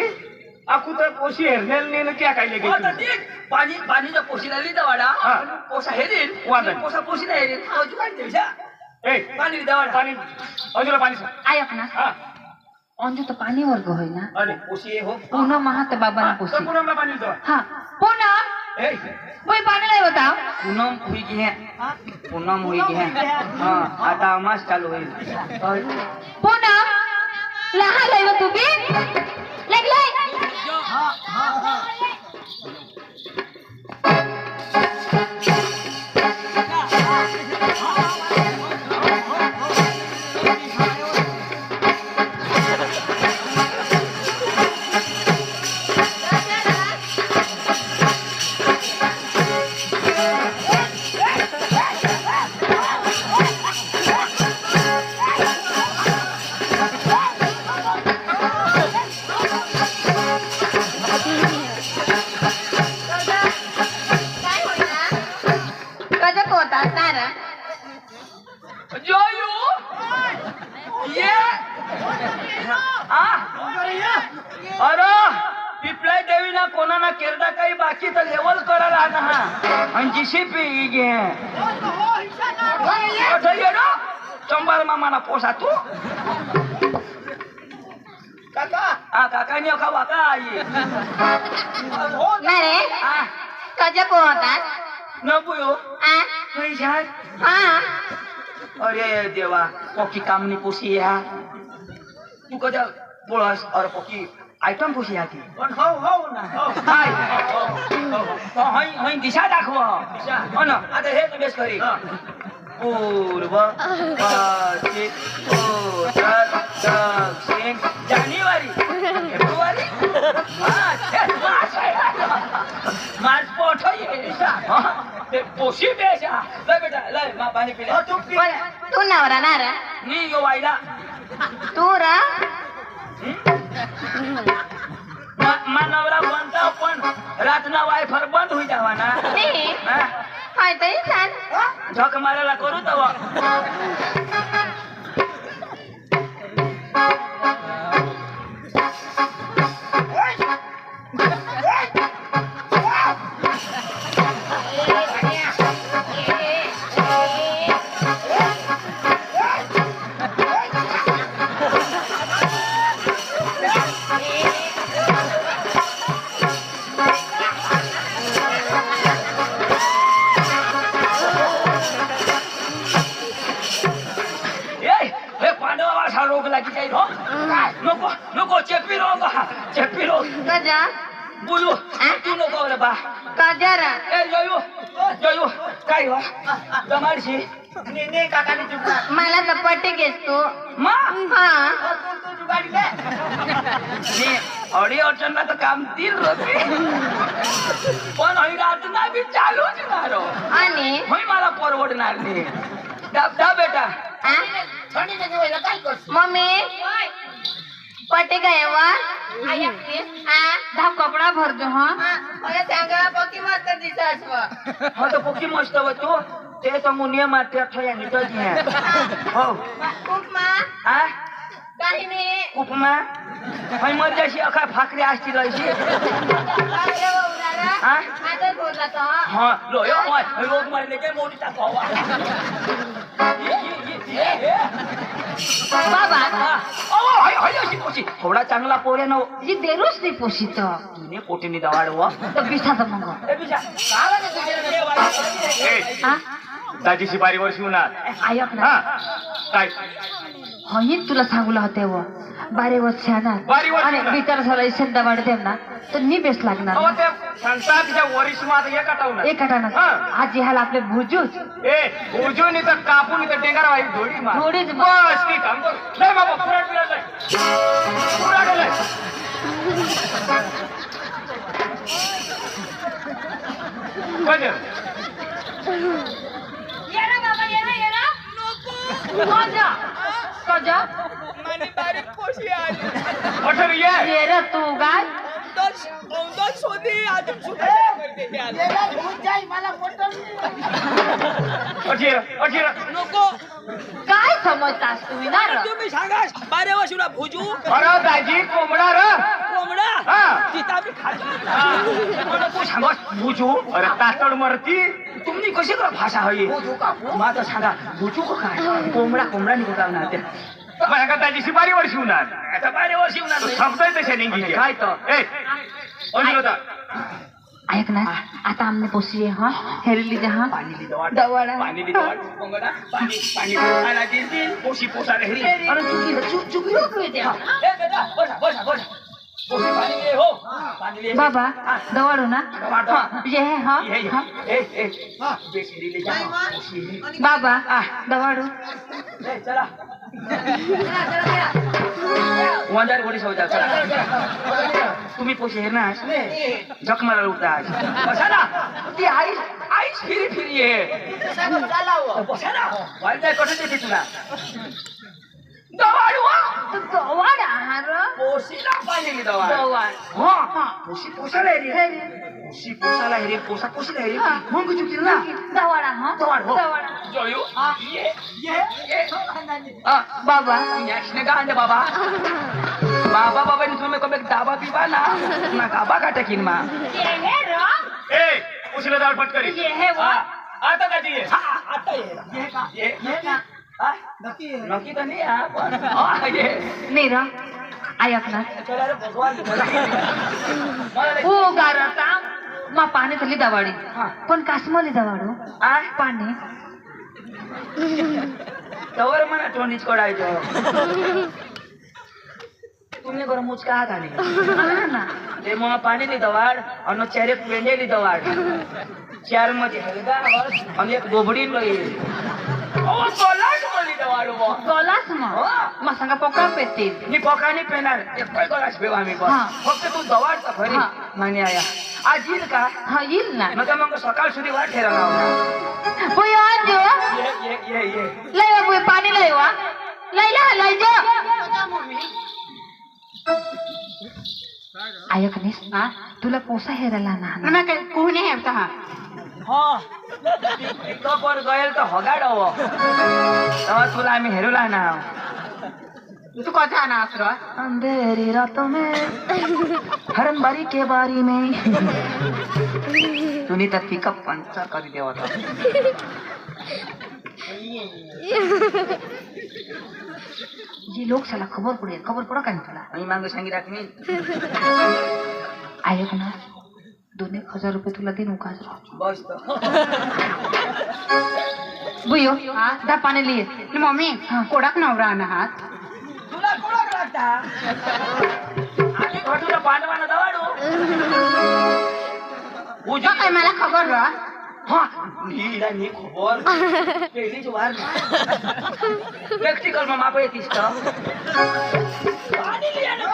आखू तर पोशी हेरनेल नेलं क्या काय हो गेली तर ठीक पाणी पाणी जर पोशीला लिहिता वाडा हाँ। पोसा हेरील वादन. पोसा पोशीला हेरील अजून काय देऊशा ए पाणी लिहिता वाडा पाणी अजून पाणी सांग. ऐक ना हा अंजू तर पाणी वर्ग होय ना अरे पोशी हो पूनम महात बाबांना तर पोसी पुनमला पाणी देतो हा पूनम ए होय पाणी नाही होता पूनम हुई घे पूनम हुई घे हा आता आमास चालू होईल पूनम लहान आहे हो तुम्ही लागलाय काय होईना कजक होता तारा जोयू ये अरे पिपलाई देवी ना कोणा ना केरडा काही बाकी तर लेवल करायला ना आणि जीसीपी घे ये ना चंबाल मामाना पोसा तू काका हा काका ने खावा का आई नाही रे हा कजक होता नको यो आ नाही झाड हा अरे देवा पोकी कामनी पोसी या तू कदा बोळस अरे पोकी आयटम पोसी या ती पण हो हो ना हाय हाय हाय दिशा दाखव हो ना आता हे तू बेस करी पूर्व पश्चिम उत्तर दक्षिण जानेवारी फेब्रुवारी मार्च पोठ ये पोशी बेशा लय बेटा लय मा पाणी पिले तू नवरा ना रे मी यो वाईला तू रा मानवरा बनता पण रातना वायफर बंद होई जावा ना नाही हा? हाय तरी छान झक मारायला करू तवा हे पांडवा वासा रोग लागी जाईल हो काय नको नको चेपी रोग गजा बोलू तू नको रे बा कजरा ए जयू जयू काय हो जमाडशी ने काकाने चुकला मला तर पट्टी घेस तू मा हा तू गाडी ले मी अडी अडचणला तर काम दिल होते पण हई रात ना बी चालूच ना रो आणि हई मला परवडणार नाही डबडा बेटा आ? थंडीच्या दिवसाला काय करशील मम्मी पट्टी गए वा आई आपली धाव कपडा भरतो हा सांगा बाकी मस्त दिसास हो तो पोकी मस्त हो तू ते तो मुनिया मारते ठया निटल घे हो उपमा आ काही नाही उपमा हई मर्जाशी अखा फाकरी असतील अशी हा आता बोलला तो हा लो यो होय रोग मारले काय मोठी टाकावा बाबा अशी पोशी थोडा चांगला पोरे न जी देरोच नाही पोशीत तुने पोटीने दवाडवा तर बिसाचं मग आ दाजीची बारीवर शिवणार ऐक ना हा काय हई तुला सांगूला होते व बारे वर्ष बारी वर्ष आणि येणार. बिचार झाला संदा वाढते ना तर मी बेस लागणार अहो ते सांगतात तिच्या वरिष्ठ मात एक आठवणार एक आठाना हा. आज ह्याला आपले भुजूच ए उजून इथं कापून इथं टेंगार व्हायची धोडी मार थोडीच मार. बस की काम कर नाही बाबा पुराट बिराट नाही पुराट नाही बजर ये ना बाबा ये ना नको गेला भूत जाई मला मोठं नको काय समजतास तुम्ही ना र? तुम्ही सांगा बारे वर्षीला भुजू अरे दाजी कोंबडा र कोंबडा हा. तिथं आम्ही खातो नको सांगा भुजू अरे तातड मरती तुम्ही कशी कर भाषा हवी माझं सांगा भुजू का काय कोंबडा कोंबडा निघून ना ते माझ्या दाजी शिपारी वर्षी होणार आता बारे वर्षी होणार नाही. शब्द तसे निघी काय तर? ए अजून होता ऐक ना आता आमने पोसी हा हेरली जहा पाणी लिहिलं वाट. दवाडा पाणी लिहिलं वाट. कोंबडा पाणी पाणी खायला देईल पोशी पोसायला हेरी अरे चुकी नको येते हा. बसा बसा बसा पोशी पाणी दे हो पाणी दे बाबा दवाडो ना दवाडो. हा, ये है हा ये हा. ए बेसरी ले जा पोशी बाबा दवाडो ए चला वंदार गोडी सौदा चला तुम्ही पोशी हेरणार जख मला उठता बसा ना ती आई आई फिरी फिरी आहे बसा ना वाईट कठीण देते तुला दवाडवा दवाडा हा र पोशीला पाणी दवा दवाड हा पोशी पोसायला हेरी पोशी पोसायला हेरी पोसा पोशीला हेरी मग चुकतील ना दवाडा हा दवाड हो दवाडा जोयो ये बाबा याशने का आणते बाबा बाबा बाबाने तुम्ही कमी दाबा पिबा ना ना गाबा का टाकीन मा ये है र ए उशीला दाळ फटकरी ये है वो आता का जी आता ये ना नक्की तर नाही हा, पण हा, ये नाही र ऐक ना चला रे भगवान मला हो गारता मा पाणी तली दवाडी पण काश्मली दवाडो आ पाणी तवर म्हणा तोंडीच कोडायचं तुम्ही गरम मुचका हात आली ना ते मग पाणी लिहितं वाढ आणि चार एक पेंडे लिहितं वाढ चार मध्ये हलगा आवाज आणि एक बोबडी लई गलास मग सांगा पोका पेते मी पोकाने पेणार एक पैकोलाच पेवा आम्ही हा. फक्त तू दवाडचा खरी हा. म्हणे आया आज येईल का हा येईल ना मग सकाळ सुधी वाट ठेरा लावला बोय आज ये लय बोय पाणी लय वा लयला लय जो ऐक नेस ना तुला पोसा हेरायला ना ना काय कोणी हेवता हा तो पर गयल तर हगाड हो तेव्हा तुला आम्ही हेरूला ना तू कथा ना असर अंधेरी रातों में हरनबारी के बारी में तुम्ही तर पिकअप पंचर करी देवा जी लोक साला खबर पडा काय तुला मी मागं सांगी राखणी ऐक ना 2,000 रुपये तुला दे नु काज बस बुयो दा पाणी लिये मम्मी कोडाक नवरा ना हात तुला कोणाक लागता आधी घटूला पांडवाना दवाडू तो काय मला खबर र हा नीला नी खबर पहिलीच वार प्रॅक्टिकल मा माप येतीस का पाणी लिया ना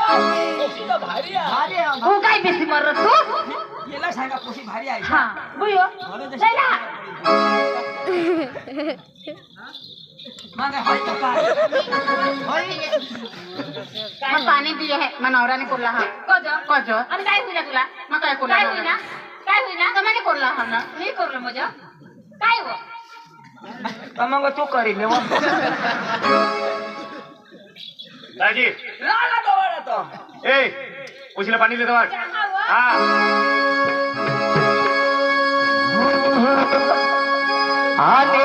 पोशी तर भारी आहे हो काय बेसी मर तू याला सांगा पोशी भारी आहे हा बुयो लयला मागे हात पका मग पाणी दिले आहे मग नवराने कोरला हा कज आणि काय होईना तुला मग काय कोरला काय होईना काय होईना तुम्हाला कोरला हा ना मी करलो मजा काय हो मग तू करी ले दाजी लाला दवाड तो ए उशीला पाणी देतो वाट हा आणि